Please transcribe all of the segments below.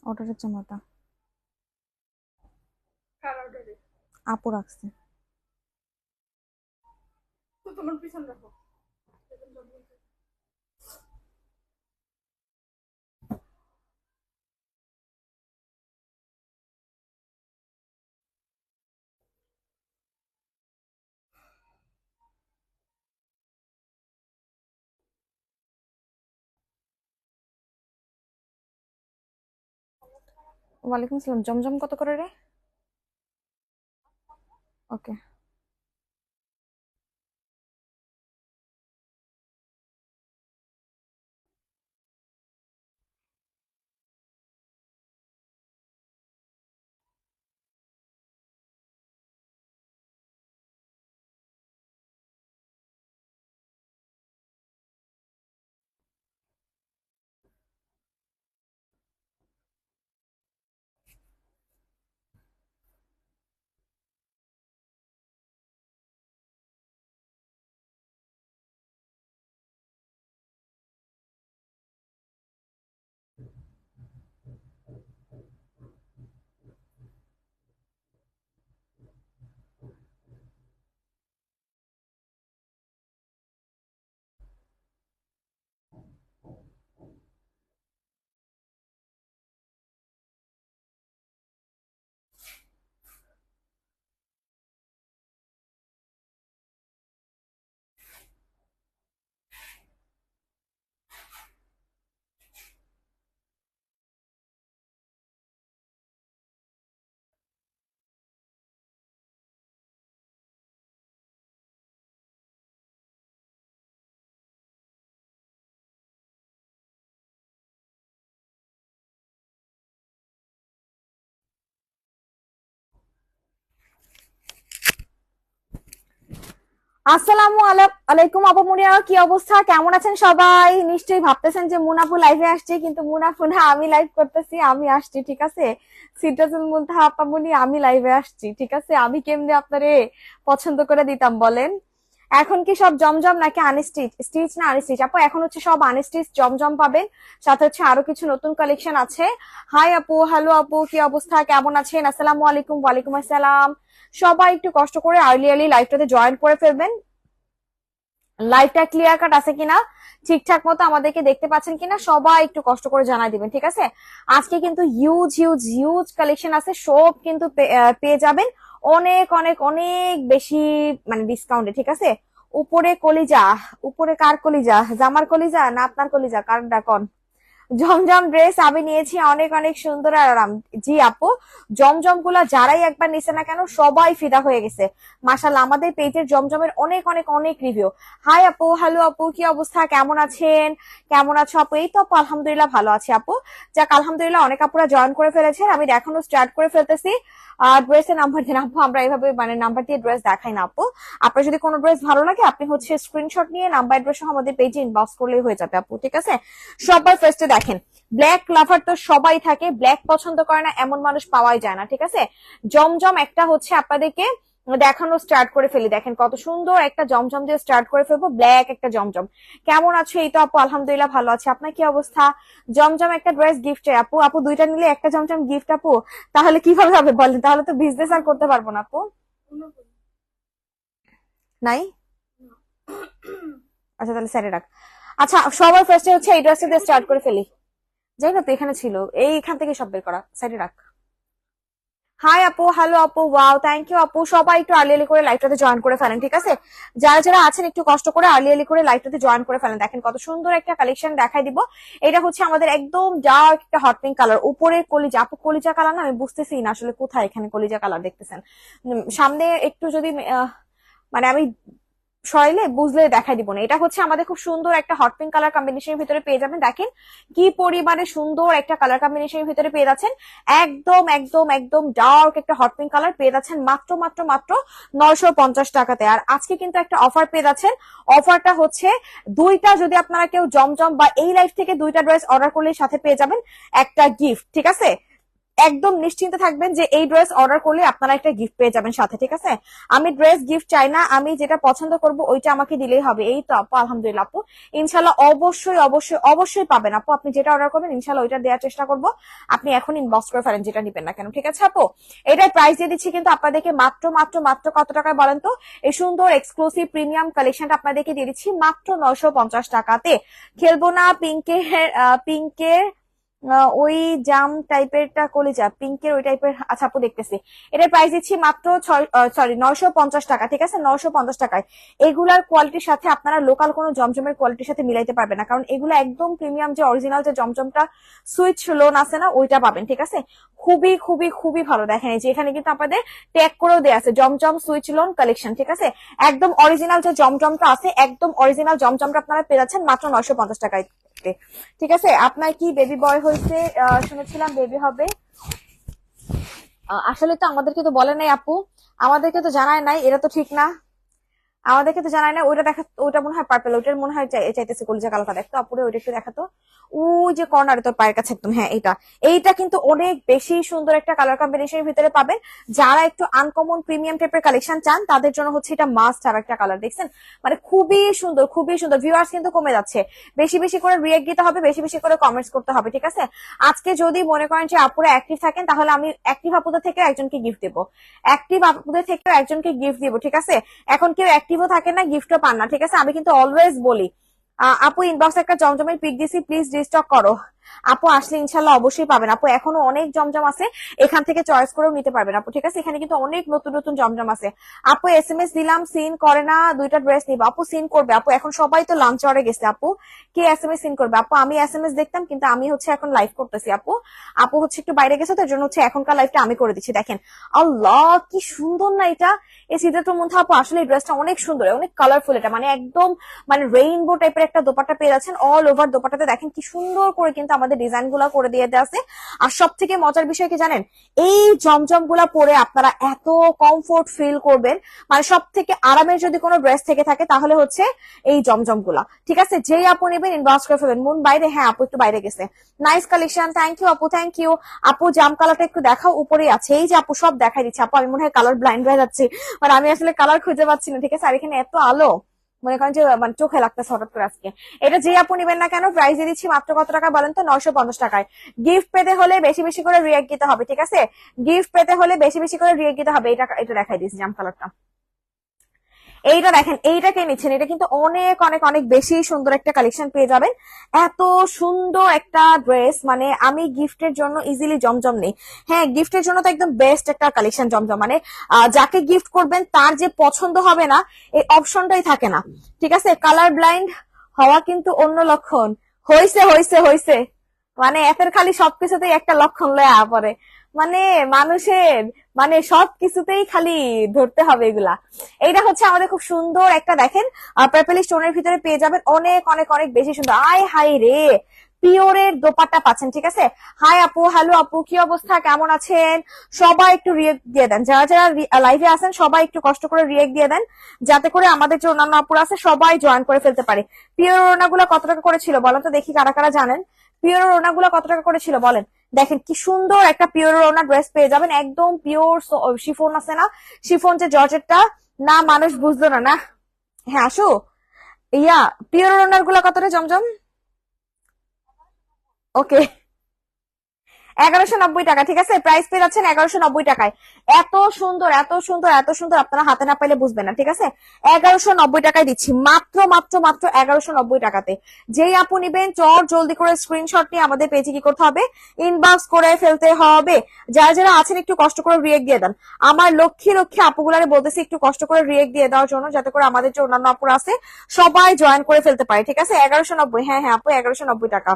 অর্ডারের জামাটা আপু রাখছে। ওয়ালাইকুম আসসালাম। জমজম কত করে রে? ওকে। আসসালামু আলাইকুম আপু মুনিয়া, কি অবস্থা? কেমন আছেন সবাই? নিশ্চয়ই ভাবতেছেন যে মুনাফু লাইভে আসছে, কিন্তু মুনাফু না, আমি লাইভ করতেছি, আমি আসছি। ঠিক আছে, সিদ্রাতুল মুনতাহা আপা মুনি, আমি লাইভে আসছি। ঠিক আছে, আমি কেমনে আপনারে পছন্দ করে দিতাম বলেন? এখন কি সব জমজম নাকি আনস্টিচ? স্টিচ না আনস্টিচ আপু? এখন হচ্ছে সব আনস্টিচ জমজম পাবেন, সাথে হচ্ছে আরো কিছু নতুন কালেকশন আছে। হাই আপু, হ্যালো আপু, কি অবস্থা? কেমন আছেন? আসসালামু আলাইকুম। ওয়ালাইকুম আসসালাম। সবাই একটু কষ্ট করে আর্লি আর্লি লাইভটাতে জয়েন করে ফেলবেন। লাইভটা ক্লিয়ার কাট আছে কিনা, ঠিকঠাক মতো আমাদেরকে দেখতে পাচ্ছেন কিনা, সবাই একটু কষ্ট করে জানাই দিবেন। ঠিক আছে, আজকে কিন্তু হিউজ হিউজ হিউজ কালেকশন আছে, সব কিন্তু পেয়ে যাবেন অনেক অনেক অনেক বেশি মানে ডিসকাউন্টে। ঠিক আছে, উপরে কলিজা, উপরে কার কলিজা? জামার কলিজা না আপনার কলিজা? কার ডাকন? জমজম ড্রেস আমি নিয়েছি, অনেক অনেক সুন্দর আর আরাম। জি আপু, জমজম গুলা যারাই একবার নিছে না কেন সবাই ফিদা হয়ে গেছে। মাশাআল্লাহ, আমাদের পেজের জমজমের অনেক অনেক অনেক রিভিউ। হাই আপু, হ্যালো আপু, কি অবস্থা? কেমন আছেন? কেমন আছো আপু? এই তো আপু, আলহামদুলিল্লাহ ভালো আছি আপু। যাক আলহামদুলিল্লাহ, অনেক আপুরা জয়েন করে ফেলেছেন, আমি দেখানো স্টার্ট করে ফেলতেছি। ড্রেসের নাম্বার দিন আপু, আমরা এইভাবে মানে নাম্বার দিয়ে ড্রেস দেখাই না আপু। আপনার যদি কোনো ড্রেস ভালো লাগে আপনি হচ্ছে স্ক্রিনশট নিয়ে নাম্বার অ্যাড্রেস সহ আমাদের পেজে ইনবক্স করলেই হয়ে যাবে আপু। ঠিক আছে, সবার ফার্স্টে দেখেন, ব্ল্যাক লাভার তো সবাই থাকে, ব্ল্যাক পছন্দ করে না এমন মানুষ পাওয়াই যায় না। ঠিক আছে, জমজম একটা হচ্ছে আপনাদেরকে দেখানো স্টার্ট করে ফেলি। দেখেন কত সুন্দর একটা জমজম দিয়ে স্টার্ট করে ফেলবো, ব্ল্যাক একটা জমজম। কেমন আছো? এই তো আপু, আলহামদুলিল্লাহ ভালো আছে। আপনার কি অবস্থা? জমজম একটা ড্রেস গিফট চাই আপু। আপু দুইটা নিলে একটা জমজম গিফট আপু, তাহলে কিভাবে হবে বলেন? তাহলে তো বিজনেস আর করতে পারবো না আপু। নাই? আচ্ছা তাহলে স্যারে রাখ। আচ্ছা, সবার ফার্স্টে হচ্ছে এই ড্রেসটা দিয়ে স্টার্ট করে ফেলি। যাই না তো, এখানে ছিল, এইখান থেকে সব বের করা, সাইডে রাখ। হাই আপু, হ্যালো আপু, ওয়াও, থ্যাংক ইউ আপু। সবাই একটু আর্লি আর্লি করে লাইভটাতে জয়েন করে ফেলেন। ঠিক আছে, যারা যারা আছেন একটু কষ্ট করে আর্লি আর্লি করে লাইভটাতে জয়েন করে ফেলেন। দেখেন কত সুন্দর একটা কালেকশন দেখাই দিব। এটা হচ্ছে আমাদের একদম ডার্ক একটা হট পিঙ্ক কালার, উপরে কলিজা। আপু কলিজা কালার না? আমি বুঝতেছি না আসলে কোথায় এখানে কলিজা কালার দেখতেছেন। সামনে একটু যদি মানে আমি সরাইলে বুঝলে দেখাই দিব না। এটা হচ্ছে আমাদের খুব সুন্দর একটা হট পিঙ্ক কালার কম্বিনেশনের ভিতরে পেয়ে যাবেন। দেখেন কি পরিমাণে সুন্দর একটা কালার কম্বিনেশনের ভিতরে পেয়ে যাচ্ছেন। একদম একদম একদম ডার্ক একটা হট পিঙ্ক কালার পেয়ে যাচ্ছেন মাত্র মাত্র মাত্র 950 টাকাতে। আর আজকে কিন্তু একটা অফার পেয়ে যাচ্ছেন। অফারটা হচ্ছে দুইটা, যদি আপনারা কেউ জমজম বা এই লাইফ থেকে দুইটা ড্রেস অর্ডার করলে সাথে পেয়ে যাবেন একটা গিফট। ঠিক আছে, একদম নিশ্চিন্তে থাকবেন যে এই ড্রেস অর্ডার করলে আপনারা একটা গিফট পেয়ে যাবেন সাথে, ঠিক আছে? আমি ড্রেস গিফট চাই না, আমি যেটা পছন্দ করব ওইটা আমাকে দিলেই হবে। এই তো আপু, আলহামদুলিল্লাহ আপু, ইনশাল্লাহ অবশ্যই অবশ্যই অবশ্যই পাবেন আপু। আপনি যেটা অর্ডার করবেন ইনশাল্লাহ ওইটা দেওয়ার চেষ্টা করবো। আপনি এখন ইনবক্স করে ফেলেন যেটা নিবেন না কেন, ঠিক আছে আপু? এটার প্রাইস দিয়ে দিচ্ছি কিন্তু আপনাদেরকে মাত্র মাত্র মাত্র কত টাকায় বলেন তো? এই সুন্দর এক্সক্লুসিভ প্রিমিয়াম কালেকশনটা আপনাদেরকে দিয়ে দিচ্ছি মাত্র 950 টাকাতে। খেলবো না পিঙ্কের, পিঙ্কের ওই জাম টাইপেরটা কলিজা পিঙ্কের ওই টাইপের। আচ্ছা আপু দেখতেছি, এটার প্রাইস দিচ্ছি মাত্র 950 টাকা, ঠিক আছে? 950 টাকায়। এগুলার কোয়ালিটির সাথে আপনারা লোকাল কোনো জমজমের কোয়ালিটির সাথে মিলাইতে পারবেন না, কারণ এগুলো একদম প্রিমিয়াম যে অরিজিনাল যে জমজমটা সুইচ লোন আছে না, ওইটা পাবেন, ঠিক আছে? খুবই খুবই খুবই ভালো। দেখেন এই যে এখানে কিন্তু আপনাদের ট্যাগ করেও দেওয়া আছে জমজম সুইচ লোন কালেকশন, ঠিক আছে? একদম অরিজিনাল যে জমজমটা আছে, একদম অরিজিনাল জমজমটা আপনারা পেয়ে যাচ্ছেন মাত্র 950 টাকায়, ঠিক আছে? আপনার কি বেবি বয় হয়েছে? শুনেছিলাম বেবি হবে। আসলে তো আমাদেরকে তো বলে নাই আপু, আমাদেরকে তো জানায় নাই, এটা তো ঠিক না। আমাদেরকে তো জানায় না। ওইটা দেখা, ওইটা মনে হয় পার্পল, ওইটার মনে হয় চাইতেছে কলিজা কালারটা দেখতো আপুরে, ওইটা একটু দেখাতো। ওই যে কর্নারে তোর পায়ের কাছে একদম, হ্যাঁ এইটা। এইটা কিন্তু অনেক বেশি সুন্দর একটা কালার কম্বিনেশনের ভিতরে পাবেন। যারা একটু আনকমন প্রিমিয়াম টাইপের কালেকশন চান তাদের জন্য হচ্ছে এটা মাস্ট আর একটা কালার। দেখছেন মানে খুবই সুন্দর, খুবই সুন্দর। ভিউয়ার্স কিন্তু কমে যাচ্ছে, বেশি বেশি করে রিয়েক্ট দিতে হবে, বেশি বেশি করে কমেন্টস করতে হবে, ঠিক আছে? আজকে যদি মনে করেন যে আপুরা অ্যাক্টিভ থাকেন তাহলে আমি অ্যাক্টিভ আপুদের থেকে একজনকে গিফট দেবো, অ্যাক্টিভ আপুদের থেকেও একজনকে গিফট দিব, ঠিক আছে? এখন কেউ অ্যাক্টিভও থাকে না, গিফটও পান না, ঠিক আছে? আমি কিন্তু অলওয়েজ বলি আপু ইনবক্স একটা জমজমের পিক দিছি, প্লিজ রিস্টক করো। আপু আসলে ইনশাল্লাহ অবশ্যই পাবেন আপু, এখনো অনেক জমজম আছে, এখান থেকে চয়েস করেও নিতে পারবেন আপু, ঠিক আছে? এখানে কিন্তু অনেক নতুন নতুন জমজম আছে। আপু এসএমএস দিলাম, সিন করে না, দুইটা ড্রেস নিব। আপু সিন করবে আপু, এখন সবাই তো লাঞ্চ আওয়ারে গেছে আপু, কে এসএমএস সিন করবে আপু? আমি এসএমএস দেখতাম কিন্তু আমি হচ্ছে এখন লাইভ করতেছি আপু। আপু হচ্ছে একটু বাইরে গেছে, তার জন্য হচ্ছে এখনকার লাইভটা আমি করে দিচ্ছি। দেখেন আল্লাহ কি সুন্দর না এটা, এই সিদ্ধার্থ মধ্যে আপু আসলে এই ড্রেসটা অনেক সুন্দর, অনেক কালারফুল। এটা মানে একদম মানে রেইনবো টাইপের একটা দোপাট্টা পেয়ে যাচ্ছেন, অল ওভার দোপাট্টাতে দেখেন কি সুন্দর করে কিন্তু আমাদের ডিজাইন গুলা করে দিয়ে আছে। আর সব থেকে মজার বিষয় কি জানেন, এই জমজম গুলা পরে আপনারা এত কমফোর্ট ফিল করবেন, মানে সব থেকে আরামের যদি কোনো ড্রেস থেকে থাকে তাহলে হচ্ছে এই জমজম গুলা, ঠিক আছে? যেই আপু নেবেন ইনবক্স করে ফেলবেন। মন বাইরে, হ্যাঁ আপু একটু বাইরে গেছে। নাইস কালেকশন, থ্যাংক ইউ আপু, থ্যাংক ইউ আপু। জাম কালারটা একটু দেখাও, উপরে আছে। এই যে আপু সব দেখাই দিচ্ছে আপু, আমি মনে হয় কালার ব্লাইন্ড হয়ে যাচ্ছি, মানে আমি আসলে কালার খুঁজে পাচ্ছি না, ঠিক আছে? আর এখানে এত আলো, মনে করেন যে মানে চোখে লাগতেছে হঠাৎ করে আজকে। এটা যে আপু নিবেন না কেন, প্রাইস দিয়ে দিচ্ছি মাত্র কত টাকা বলেন তো? 950 টাকায়। গিফট পেতে হলে বেশি বেশি করে রিয়েক্ট দিতে হবে, ঠিক আছে? গিফট পেতে হলে বেশি বেশি করে রিয়েক্ট দিতে হবে। এটা এটা দেখাই দিচ্ছি জাম কালারটা, এইটা দেখেন, এইটা কে নিচ্ছেন? এটা কিন্তু অনেক অনেক অনেক বেশি সুন্দর একটা কালেকশন পেয়ে যাবেন। এত সুন্দর একটা ড্রেস, মানে আমি গিফটের জন্য ইজিলি জমজম নেই। হ্যাঁ গিফটের জন্য তো একদম বেস্ট একটা কালেকশন জমজম, মানে যাকে গিফট করবেন তার যে পছন্দ হবে না এই অপশনটাই থাকে না, ঠিক আছে? কালার ব্লাইন্ড হওয়া কিন্তু অন্য লক্ষণ। হইছে হইছে হইছে, মানে এতের খালি সবকিছুতেই একটা লক্ষণ লয়া পরে, মানে মানুষের মানে সবকিছুতেই খালি ধরতে হবে এগুলা। এইটা হচ্ছে আমাদের খুব সুন্দর একটা দেখেন পার্পল স্টোনের ভিতরে পেয়ে যাবেন, অনেক অনেক অনেক বেশি সুন্দর। আয় হাই রে, পিওরের দোপাট্টা পাচ্ছেন, ঠিক আছে? হাই আপু, হ্যালো আপু, কি অবস্থা, কেমন আছেন? সবাই একটু রিয়েক্ট দিয়ে দেন, যারা যারা লাইভে আছেন সবাই একটু কষ্ট করে রিয়েক্ট দিয়ে দেন, যাতে করে আমাদের যে অন্যান্য আপুরা আছে সবাই জয়েন করে ফেলতে পারে। পিওর ওড়নাগুলো কত টাকা করেছিল বলেন তো দেখি, কারা কারা জানেন? পিওর ওড়নাগুলো কত টাকা করেছিল বলেন? দেখেন কি সুন্দর একটা পিওর ওড়না ড্রেস পেয়ে যাবেন, একদম পিওর শিফন আছে না, শিফন যে জর্জেটটা, না মানুষ বুঝলো না না। হ্যাঁ আসো, ইয়া পিওর ওড়নার গুলা কতটা জমজম? ওকে 1190 টাকা, ঠিক আছে? প্রাইস পেয়ে যাচ্ছেন 1190 টাকায়। এত সুন্দর এত সুন্দর এত সুন্দর, আপনারা হাতে না পাইলে বুঝবেন না, ঠিক আছে? 1190 টাকায় দিচ্ছি, মাত্র মাত্র মাত্র 1190 টাকাতে। যেই আপু নিবেন চট জলদি করে স্ক্রিনশট নিয়ে আমাদের পেজে কি করতে হবে, ইনবক্স করে ফেলতে হবে। যারা যারা আছেন একটু কষ্ট করে রিয়েক্ট দিয়ে দেন, আমার লক্ষ্মী লক্ষ্মী আপুগুলারে বলতেছি একটু কষ্ট করে রিয়েক্ট দিয়ে দেওয়ার জন্য, যাতে করে আমাদের যে অন্যান্য আপুরা আছে সবাই জয়েন করে ফেলতে পারে, ঠিক আছে? 1190, হ্যাঁ হ্যাঁ আপু 1190 টাকা।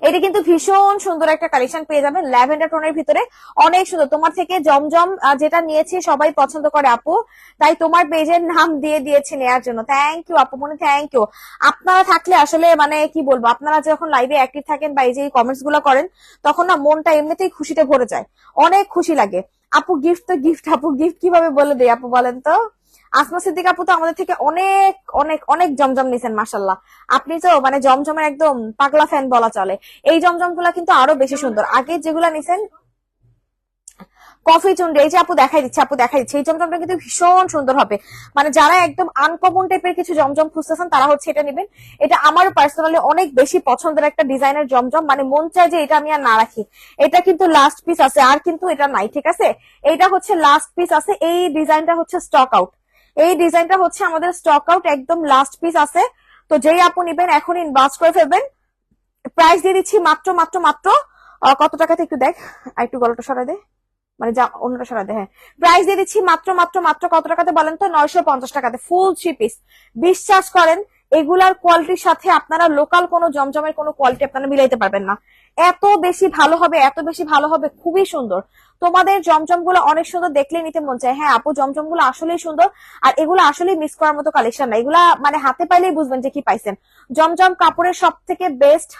এটা কিন্তু ভীষণ সুন্দর একটা কালেকশন পেয়ে যাবেন ল্যাভেন্ডার টোনের ভিতরে, অনেক সুন্দর। তোমার থেকে জমজম যেটা নিয়েছি সবাই পছন্দ করে আপু, তাই তোমার পেজের নাম দিয়ে দিয়েছি নেয়ার জন্য। থ্যাংক ইউ আপু, মনে থ্যাংক ইউ। আপনারা থাকলে আসলে মানে কি বলবো, আপনারা যখন লাইভে অ্যাক্টিভ থাকেন বা এই যে কমেন্টস গুলো করেন তখন না মনটা এমনিতেই খুশিতে ভরে যায়, অনেক খুশি লাগে। আপু গিফট তো গিফট, আপু গিফট কিভাবে বলে দেয় আপু বলেন তো? আসমা সিদ্দিকা আপু তো আমাদের থেকে অনেক অনেক অনেক জমজম নিছেন মাশাল্লাহ। আপনি তো মানে জমজমের একদম পাগলা ফ্যান বলা চলে। এই জমজম গুলা কিন্তু আরো বেশি সুন্দর, আগে যেগুলা নিছেন কফি চুন্ডি, এই যে আপু দেখাই দিচ্ছে, আপু দেখাই দিচ্ছে, এই জমজমটা কিন্তু ভীষণ সুন্দর হবে। মানে যারা একদম আনকমন টাইপের কিছু জমজম খুঁজতেছেন তারা হচ্ছে এটা নেবেন। এটা আমার পার্সোনালি অনেক বেশি পছন্দের একটা ডিজাইনের জমজম, মানে মন চায় যে এটা আমি আর না রাখি। এটা কিন্তু লাস্ট পিস আছে, আর কিন্তু এটা নাই, ঠিক আছে? এইটা হচ্ছে লাস্ট পিস আছে, এই ডিজাইনটা হচ্ছে স্টক আউট। এই ডিজাইনটা হচ্ছে আমাদের স্টক আউট, একদম লাস্ট পিস আছে। তো যেই আপু নিবেন এখন ইনবক্স করে ফেলবেন। প্রাইস দিয়ে দিচ্ছি মাত্র মাত্র মাত্র কত টাকাতে, একটু দেখ, আর একটু গলাটা সরাই দে, মানে যা অন্যটা সরাই দে। হ্যাঁ, প্রাইস দিয়ে দিচ্ছি মাত্র মাত্র মাত্র কত টাকাতে বলেন তো? 950 টাকাতে ফুল 3 পিস। বিশ্বাস করেন এগুলার কোয়ালিটির সাথে আপনারা লোকাল কোনো জমজমের কোনো কোয়ালিটি আপনারা মিলাইতে পারবেন না। এত বেশি ভালো হবে, এত বেশি ভালো হবে, খুবই সুন্দর। তোমাদের জমজম গুলো অনেক সুন্দর, দেখলে নিতে মন চায়। হ্যাঁ আপু, জমজম গুলো আসলেই সুন্দর, আর এগুলো আসলে মিস করার মতো কালেকশন না। এগুলা মানে হাতে পাইলেই বুঝবেন যে কি পাইছেন। জমজম কাপড়ের সব থেকে বেস্ট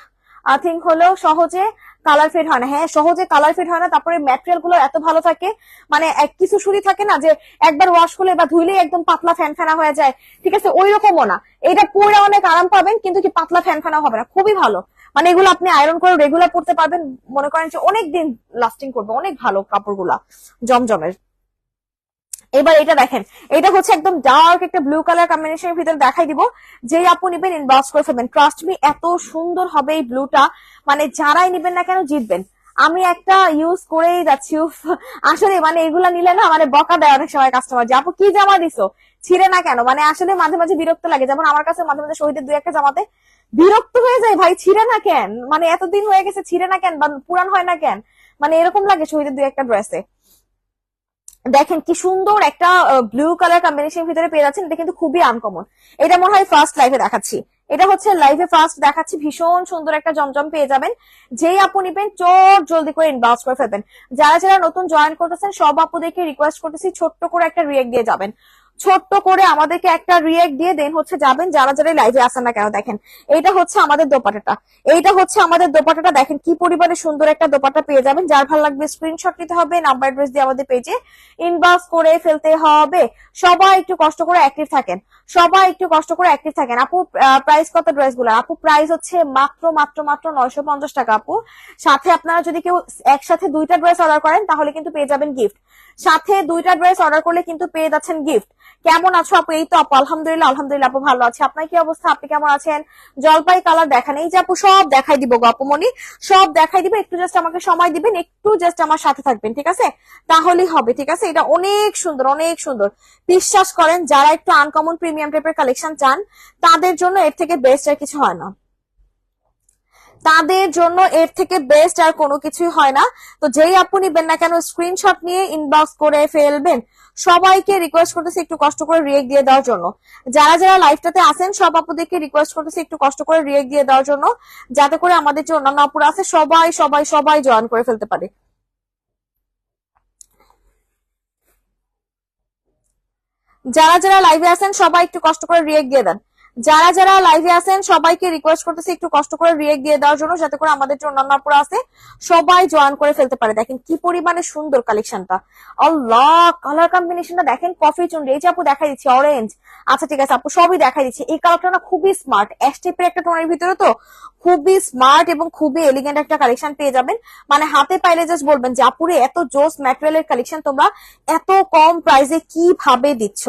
থিং হলো সহজে কালার ফেড হয় না। হ্যাঁ, সহজে কালার ফেড হয় না, তারপরে ম্যাটেরিয়াল গুলো এত ভালো থাকে, মানে কিছু সুরি থাকে না যে একবার ওয়াশ করলে বা ধুইলেই একদম পাতলা ফ্যান ফ্যানা হয়ে যায়, ঠিক আছে? ওই রকমও না, এটা পরে অনেক আরাম পাবেন, কিন্তু কি পাতলা ফ্যান ফ্যানা হবে না, খুবই ভালো। মানে এগুলো আপনি আয়রন করে রেগুলার পড়তে পারবেন, মনে করেন যে অনেক দিন লাস্টিং করবে, অনেক ভালো কাপড়গুলা জমজমের। এবার এটা দেখেন, এটা হচ্ছে একদম ডার্ক একটা ব্লু কালার কম্বিনেশনের ভিতরে দেখাই দিব। যেই আপু নিবেন ইনবক্স করে ফেলবেন, ট্রাস্ট মি এত সুন্দর হবে এই ব্লুটা, মানে যারাই নিবেন না কেন জিতবেন। আমি একটা ইউজ করেই যাচ্ছি, আসলে মানে এগুলা নিলে না মানে বকা দেয় অনেক সময় কাস্টমার, যে আপু কি জামা দিছো, ছিঁড়ে না কেন? মানে আসলে মাঝে মাঝে বিরক্ত লাগে, যেমন আমার কাছে মাঝে মাঝে শহীদের দুই একটা জামাতে বিরক্ত হয়ে যায়, ভাই ছিঁড়ে না কেন, মানে এতদিন হয়ে গেছে ছিঁড়ে না কেন বা পুরান হয় না কেন, মানে এরকম লাগে শহীদের দুই একটা ড্রেসে। দেখেন কি সুন্দর একটা ব্লু কালার কম্বিনেশন ভিতরে পেয়ে যাচ্ছেন, এটা কিন্তু খুবই আনকমন। এটা মনে হয় ফার্স্ট লাইভে দেখাচ্ছি, এটা হচ্ছে লাইভে ফার্স্ট দেখাচ্ছি। ভীষণ সুন্দর একটা জমজম পেয়ে যাবেন, যেই আপু নিবেন চট জলদি করে ইনবক্স করে ফেলবেন। যারা যারা নতুন জয়েন করতেছেন সব আপুদেরকে রিকোয়েস্ট করতেছি ছোট্ট করে একটা রিয়েক্ট দিয়ে যাবেন, ছোট্ট করে আমাদেরকে একটা রিয়েক্ট দিয়ে দেন হচ্ছে যাবেন, যারা যারা লাইভে আসেন না কেন। দেখেন এইটা হচ্ছে আমাদের দোপাটাটা, এইটা হচ্ছে আমাদের দোপাটাটা, দেখেন কি পরিমাণে সুন্দর একটা দোপাটা পেয়ে যাবেন। যার ভালো লাগবে স্ক্রিনশট নিতে হবে, নাম্বার অ্যাড্রেস দিয়ে আমাদের পেজে ইনবক্স করে ফেলতে হবে। সবাই একটু কষ্ট করে অ্যাক্টিভ থাকেন, সবাই একটু কষ্ট করে অ্যাক্টিভ থাকেন। আপু প্রাইস কত ড্রেস গুলো? আপু প্রাইস হচ্ছে মাত্র মাত্র মাত্র 950 টাকা আপু। সাথে আপনারা যদি কেউ একসাথে দুইটা ড্রেস অর্ডার করেন তাহলে কিন্তু পেয়ে যাবেন গিফট, সাথে দুইটা ড্রেস অর্ডার করলে কিন্তু পেয়ে যাচ্ছেন গিফট। কেমন আছো আপু? এই তো আপু আলহামদুলিল্লাহ, আলহামদুলিল্লাহ আপু ভালো আছি। আপনার কি অবস্থা? আপনি কেমন আছেন? জলপাই কালার দেখান, এই যে আপু সব দেখাই দিব গো আপু মনি, সব দেখাই দিব। একটু জাস্ট আমাকে সময় দিবেন, একটু জাস্ট আমার সাথে থাকবেন, ঠিক আছে? তাহলেই হবে, ঠিক আছে? এটা অনেক সুন্দর, অনেক সুন্দর। বিশ্বাস করেন যারা একটু আনকমন প্রিমিয়াম টাইপের কালেকশন চান তাদের জন্য এর থেকে বেস্ট আর কিছু হয় না, তাদের জন্য এর থেকে বেস্ট আর কোনো কিছুই হয় না। তো যেই আপু নিবেন না কেন স্ক্রিনশট নিয়ে ইনবক্স করে ফেলবেন। সবাইকে রিকোয়েস্ট করতেছি একটু কষ্ট করে রিয়েক্ট দিয়ে দেওয়ার জন্য, যারা যারা লাইভটাতে আছেন সব আপুদেরকে রিকোয়েস্ট করতেছি একটু কষ্ট করে রিয়েক্ট দিয়ে দেওয়ার জন্য, যাতে করে আমাদের যে অন্যান্য আপুরা আছে সবাই সবাই সবাই জয়েন করে ফেলতে পারে। যারা যারা লাইভে আছেন সবাই একটু কষ্ট করে রিয়েক্ট দিয়ে দেন, যারা যারা লাইভে আছেন সবাইকে রিকোয়েস্ট করতেছি একটু কষ্ট করে রিয়েক্ট দিয়ে দেওয়ার জন্য, যাতে করে আমাদের যে অন্যান্য আপুরা আছে সবাই জয়েন করে ফেলতে পারে। দেখেন কি পরিমাণে সুন্দর কালেকশনটা, আল্লাহ কালার কম্বিনেশনটা দেখেন, কফি চুন্ডি, এই যে আপু দেখাই দিচ্ছি অরেঞ্জ, আচ্ছা ঠিক আছে আপু সবই দেখাই দিচ্ছি। এই কালারটা না খুবই স্মার্ট, অ্যাশ টাইপের একটা টোনের ভিতরে, তো খুবই স্মার্ট এবং খুবই এলিগেন্ট একটা কালেকশন পেয়ে যাবেন। মানে হাতে পাইলে জাস্ট বলবেন যে আপুরে এত জোস ম্যাটেরিয়ালের কালেকশন তোমরা এত কম প্রাইসে কিভাবে দিচ্ছ,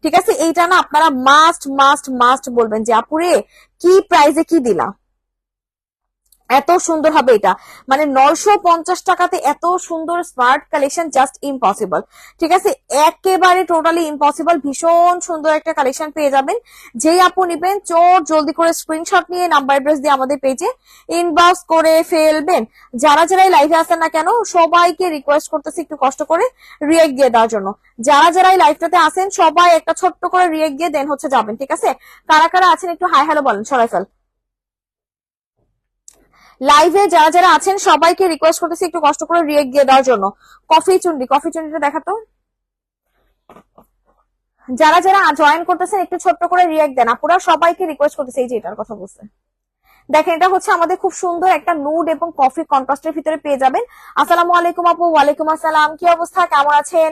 ঠিক আছে? এইটা না আপনারা মাস্ট মাস্ট মাস্ট বলবেন যে আপুরে কি প্রাইসে কি দিলা, এত সুন্দর হবে এটা। মানে 950 টাকাতে এত সুন্দর স্মার্ট কালেকশন জাস্ট ইম্পসিবল, ঠিক আছে? একেবারে টোটালি ইম্পসিবল। ভীষণ সুন্দর একটা কালেকশন পেয়ে যাবেন, যেই আপু নিবেন চোর জলদি করে স্ক্রিনশট নিয়ে নাম্বার অ্যাড্রেস দিয়ে আমাদের পেজে ইনবক্স করে ফেলবেন। যারা যারাই লাইভে আসেন না কেন সবাইকে রিকোয়েস্ট করতেছি একটু কষ্ট করে রিয়েক্ট দিয়ে দেওয়ার জন্য। যারা যারাই লাইভটাতে আসেন সবাই একটা ছোট্ট করে রিয়েক্ট দিয়ে দেন হচ্ছে যাবেন, ঠিক আছে? কারা কারা আছেন একটু হাই হ্যালো বলেন সরাই ফেল। লাইভে যারা যারা আছেন সবাইকে রিকোয়েস্ট করতেছি একটু কষ্ট করে রিয়েক্ট দিয়ে দেওয়ার জন্য। কফি চুন্ডি, কফি চুন্ডিটা দেখাতো। যারা যারা জয়েন করতেছেন একটু ছোট্ট করে রিয়েক্ট দেন, আপুরা সবাইকে রিকোয়েস্ট করতেছি, এই যে এটার কথা বলছে, দেখেন এটা হচ্ছে আমাদের খুব সুন্দর একটা নুড এবং কফি কন্ট্রাস্টের ভিতরে পেয়ে যাবেন। আসসালামু আলাইকুম আপু। ওয়ালাইকুম আসসালাম, কি অবস্থা, কেমন আছেন?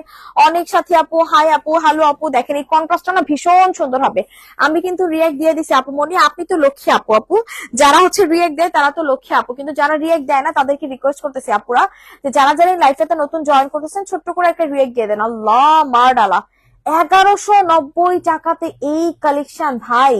অনেক সাথী আপু, হাই আপু, হ্যালো আপু। দেখেন এই কন্ট্রাস্টটা না ভীষণ সুন্দর হবে। আমি কিন্তু রিয়েক্ট দিয়ে দিছি আপু মনি, আপনি তো লক্ষ্মী আপু। আপু যারা হচ্ছে রিয়েক্ট দেয় তারা তো লক্ষ্মী আপু, কিন্তু যারা রিয়েক্ট দেয় না তাদেরকে রিকোয়েস্ট করতেছি আপুরা যে যারা যারা লাইফটাতে নতুন জয়েন করতেছেন ছোট্ট করে একটা রিয়েক্ট দিয়ে দেন। আল্লাহ মার ডালা, 1190 টাকাতে এই কালেকশন ভাই।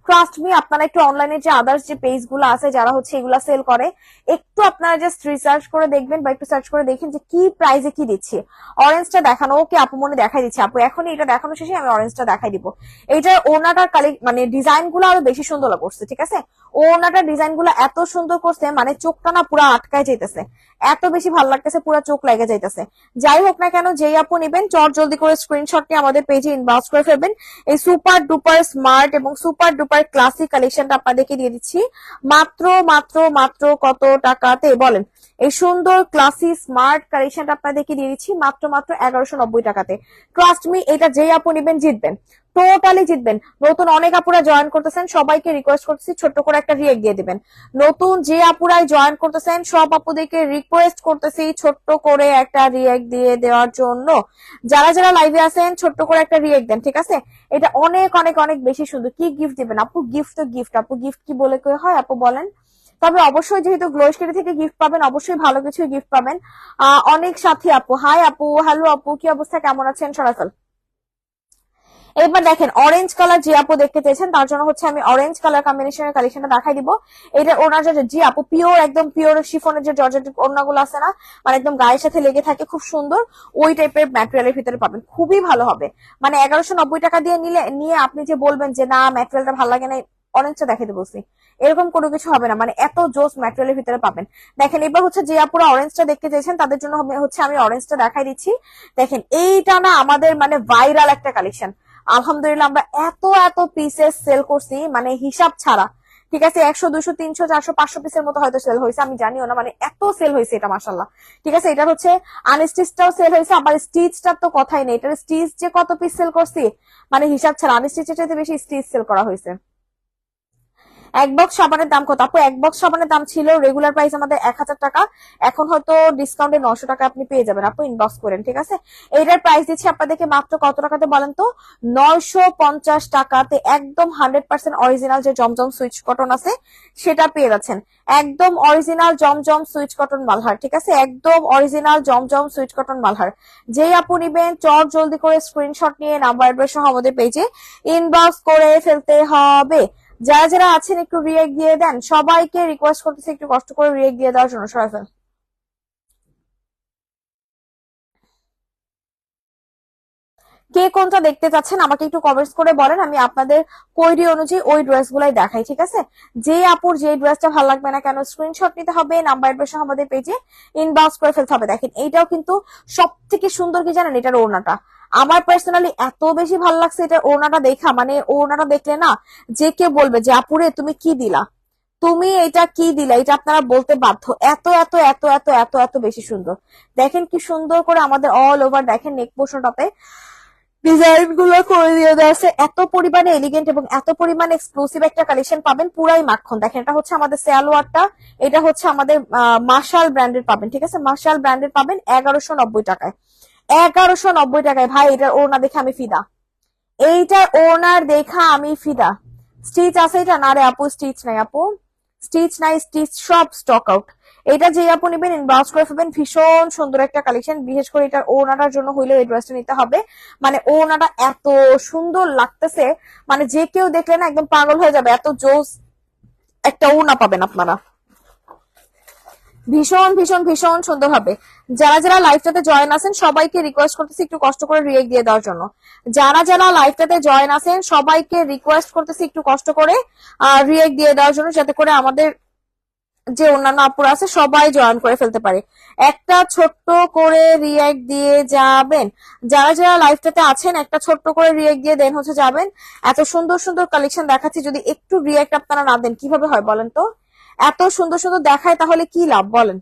ট্রাস্ট মি, আপনারা একটু অনলাইনে যে আদার্স যে পেজ গুলো আছে যারা হচ্ছে এগুলা সেল করে, একটু আপনারা জাস্ট রিসার্চ করে দেখবেন বা একটু সার্চ করে দেখেন যে কি প্রাইসে কি দিচ্ছে। অরেঞ্জটা দেখানো, ওকে আপু মনে দেখাই দিচ্ছে আপু, এখনই এটা দেখানো শেষে আমি অরেঞ্জটা দেখাই দিব। এইটার ওনাটার মানে ডিজাইন গুলো আরো বেশি সুন্দর করছে, ঠিক আছে? ওনাটার ডিজাইন গুলো এত সুন্দর করছে মানে চোখটা না পুরো আটকায় যাইতেছে, এত বেশি ভালো লাগতেছে, পুরো চোখ লেগে যাইতেছে। যাই হোক না কেন, যেই আপু নিবেন চট জলদি করে স্ক্রিনশট নিয়ে আমাদের পেজে ইনবক্স করে ফেলবেন। এই সুপার ডুপার স্মার্ট এবং সুপার ডুপার ক্লাসিক কালেকশনটা আপনাদেরকে দিয়ে দিচ্ছি মাত্র মাত্র মাত্র কত টাকাতে বলেন? এই সুন্দর ক্লাসি স্মার্ট কালেকশনটা আপনাদেরকে দিয়ে দিচ্ছি মাত্র মাত্র 1190 টাকাতে। ট্রাস্ট মি, এটা যেই আপু নিবেন জিতবেন, টোটালি জিতবেন। নতুন অনেক আপুরা জয়েন করতেছেন, সবাইকে রিকোয়েস্ট করতেছি ছোট্ট করে একটা রিয়েক্ট দিয়ে দিবেন। নতুন যে আপুরাই জয়েন করতেছেন সব আপুদেরকে রিকোয়েস্ট করতেছি ছোট্ট করে একটা রিয়েক্ট দিয়ে দেওয়ার জন্য। যারা যারা লাইভে আছেন ছোট্ট করে একটা রিয়েক্ট দেন, ঠিক আছে? এটা অনেক অনেক অনেক বেশি সুন্দর। কি গিফট দিবেন আপু? গিফট তো গিফট আপু, গিফট কি বলে কেউ হয় আপু বলেন? তবে অবশ্যই যেহেতু গ্লোস্কেরি থেকে গিফট পাবেন, অবশ্যই ভালো কিছু গিফট পাবেন। অনেক সাথী আপু, হাই আপু, হ্যালো আপু, কি অবস্থা, কেমন আছেন? সরাসরি এবার দেখেন অরেঞ্জ কালার যে আপু দেখতে চেয়েছেন তার জন্য হচ্ছে আমি অরেঞ্জ কালার কম্বিনেশনের কালেকশনটা দেখাই দিব। এটা ওনার জি আপু পিওর, একদম পিওর শিফনের যে জর্জেট ওড়নাগুলো আছে না, মানে একদম গায়ের সাথে লেগে থাকে, খুব সুন্দর ওই টাইপের ম্যাটেরিয়ালের ভিতরে পাবেন, খুবই ভালো হবে। মানে 1190 টাকা দিয়ে নিয়ে আপনি যে বলবেন যে না ম্যাটেরিয়ালটা ভালো লাগে না, অরেঞ্জটা দেখাতে বলছি, এরকম কোনো কিছু হবে না। মানে এত জোস ম্যাটেরিয়ালের ভিতরে পাবেন। দেখেন এবার হচ্ছে যে আপুরা অরেঞ্জটা দেখতে চেয়েছেন তাদের জন্য হচ্ছে আমি অরেঞ্জটা দেখাই দিচ্ছি। দেখেন এইটা না আমাদের মানে ভাইরাল একটা কালেকশন। আলহামদুলিল্লাহ আমরা এত এত পিসেস সেল করছি মানে হিসাব ছাড়া, ঠিক আছে? 100 200 300 400 500 পিসের মতো হয়তো সেল হয়েছে, আমি জানিও না, মানে এত সেল হয়েছে এটা মাশাআল্লাহ। ঠিক আছে, এটা হচ্ছে আনস্টিচটাও সেল হয়েছে, আবার স্টিচটার তো কথাই নেই। এটার স্টিচ যে কত পিস সেল করছি মানে হিসাব ছাড়া, আনস্টিচের চাইতে বেশি স্টিচ সেল করা হয়েছে। এক বক্স সাবানের দাম কত আপু? এক বক্স সাবানের দাম ছিল রেগুলার প্রাইস আমাদের 1000 টাকা, এখন হয়তো ডিসকাউন্টে 900 টাকা আপনি পেয়ে যাবেন। আপু ইনবক্স করেন, ঠিক আছে? এইটার প্রাইস দিচ্ছি আপনাদেরকে মাত্র কত টাকাতে বলেন তো? 950 টাকাতে একদম 100% অরিজিনাল যে জমজম সুইচ কটন আছে সেটা পেয়ে যাচ্ছেন। একদম অরিজিনাল জমজম সুইচ কটন মালহার, ঠিক আছে? একদম অরিজিনাল জমজম সুইচ কটন মালহার। যেই আপু নিবেন চট জলদি করে স্ক্রিনশট নিয়ে নাম্বার অ্যাড্রেস সহ আমাদের পেজে ইনবক্স করে ফেলতে হবে। যারা যারা আছেন একটু রিয়েক্ট দিয়ে দেন, সবাইকে রিকোয়েস্ট করতেছি একটু কষ্ট করে রিয়েক্ট দিয়ে দেওয়ার জন্য। সরাসরি কে কোনটা দেখতে চাচ্ছেন আমাকে একটু কমেন্টস করে বলেন, আমি আপনাদের কোয়েরি অনুযায়ী ওই ড্রেস গুলাই দেখাই, ঠিক আছে? যে আপুর যে ড্রেসটা ভালো লাগবে না কেন স্ক্রিনশট নিতে হবে, নাম্বার অ্যাড্রেস আমাদের পেজে ইনবক্স করে ফেলতে হবে। দেখেন এইটাও কিন্তু সব থেকে সুন্দর কি জানেন, এটার ওড়নাটা আমার পার্সোনালি এত বেশি ভালো লাগছে। এটা ওড়নাটা দেখা মানে ওড়নাটা দেখলে না যে কেউ বলবে যে আপুরে তুমি কি দিলা, তুমি এটা কি দিলা, এটা আপনারা বলতে বাধ্য। এত এত এত এত এত এত বেশি সুন্দর। দেখেন কি সুন্দর করে আমাদের অল ওভার দেখেন নেক পোর্শনটাতে ডিজাইন গুলো করে দিয়ে দেওয়া আছে, এত পরিমাণে এলিগেন্ট এবং এত পরিমাণে এক্সক্লুসিভ একটা কালেকশন পাবেন, পুরাই মাখন। দেখেন এটা হচ্ছে আমাদের সালোয়ারটা, এটা হচ্ছে আমাদের মার্শাল ব্র্যান্ডের পাবেন, ঠিক আছে? মার্শাল ব্র্যান্ডের পাবেন 1190 টাকায়। 1190 টাকায় ভাই, এটার ওড়না দেখে আমি ফিদা, এইটার ওড়নার দেখা আমি ফিদা। স্টিচ আছে এটা? না রে আপু স্টিচ নাই, আপু স্টিচ নাই, স্টিচ সব স্টক আউট। এটা যে আপু নিবেন ইনবক্স করে ফেলবেন, ভীষণ সুন্দর একটা কালেকশন। বিশেষ করে এটার ওড়নাটার জন্য হইলে এই ড্রেসটা নিতে হবে। মানে ওড়নাটা এত সুন্দর লাগতেছে, মানে যে কেউ দেখলে না একদম পাগল হয়ে যাবে, এত জোস একটা ওড়না পাবেন আপনারা। ভীষণ ভীষণ ভীষণ সুন্দর হবে। যারা যারা লাইভটাতে জয়েন আছেন সবাইকে রিকোয়েস্ট করতেছি একটু কষ্ট করে রিয়েক্ট দিয়ে দেওয়ার জন্য। যারা যারা লাইভটাতে জয়েন আছেন সবাইকে রিকোয়েস্ট করতেছি একটু কষ্ট করে রিয়েক্ট দিয়ে দেওয়ার জন্য, যাতে করে আমাদের যে অন্যান্য আপুরা আছে সবাই জয়েন করে ফেলতে পারে। একটা ছোট্ট করে রিয়েক্ট দিয়ে যাবেন। যারা যারা লাইভটাতে আছেন একটা ছোট্ট করে রিয়েক্ট দিয়ে দেন হচ্ছে যাবেন। এত সুন্দর সুন্দর কালেকশন দেখাচ্ছি, যদি একটু রিয়েক্ট আপনারা না দেন কিভাবে হয় বলেন তো? এত সুন্দর সুন্দর দেখায় তাহলে কি লাভ বলেন?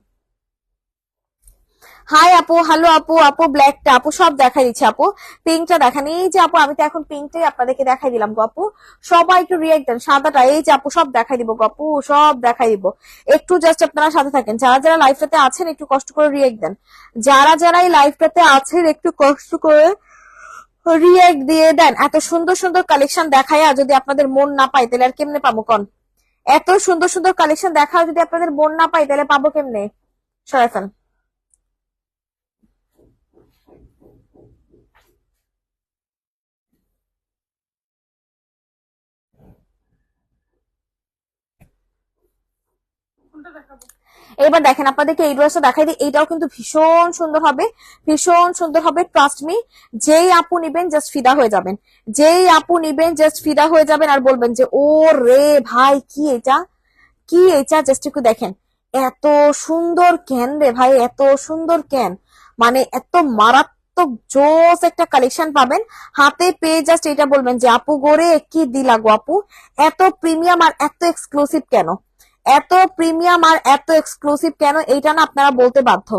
হাই আপু, হ্যালো আপু, আপু ব্ল্যাকটা আপু সব দেখাই দিচ্ছে আপু, পিঙ্কটা দেখান, এই যে আপু আমি তো এখন পিঙ্কটাই আপনাদেরকে দেখাই দিলাম গো আপু। সবাই একটু রিয়েক্ট দেন, সাদাটা এই যে আপু সব দেখাই দিব গো আপু, সব দেখাই দিব। একটু জাস্ট আপনারা সাথে থাকেন, যারা যারা লাইভটাতে আছেন একটু কষ্ট করে রিয়েক্ট দেন। যারা যারা এই লাইভটাতে আছেন একটু কষ্ট করে রিয়েক্ট দিয়ে দেন। এত সুন্দর সুন্দর কালেকশন দেখায়া যদি আপনাদের মন না পাই তাহলে আর কেমনে পাবো কন? এত সুন্দর সুন্দর কালেকশন দেখা যদি আপনাদের মন না পাই তাহলে পাবো কেমনে? সরাই ফেল। এবার দেখেন আপনাদেরকে এই ড্রেসটা দেখাই দিই, এইটাও কিন্তু ভীষণ সুন্দর হবে, ভীষণ সুন্দর হবে, ট্রাস্ট মি। যেই আপু নিবেন জাস্ট ফিদা হয়ে যাবেন, যেই আপু নিবেন জাস্ট ফিদা হয়ে যাবেন আর বলবেন যে ও রে ভাই কি এটা, কি এটা, জাস্ট একটু দেখেন। এত সুন্দর কেন রে ভাই, এত সুন্দর কেন, মানে এত মারাত্মক জোস একটা কালেকশন পাবেন হাতে পেয়ে, জাস্ট এটা বলবেন যে আপু গোরে কি দিলা গো আপু। এত প্রিমিয়াম আর এত এক্সক্লুসিভ কেন, এত প্রিমিয়াম আর এত এক্সক্লুসিভ কেন, এইটা না আপনারা বলতে বাধ্য,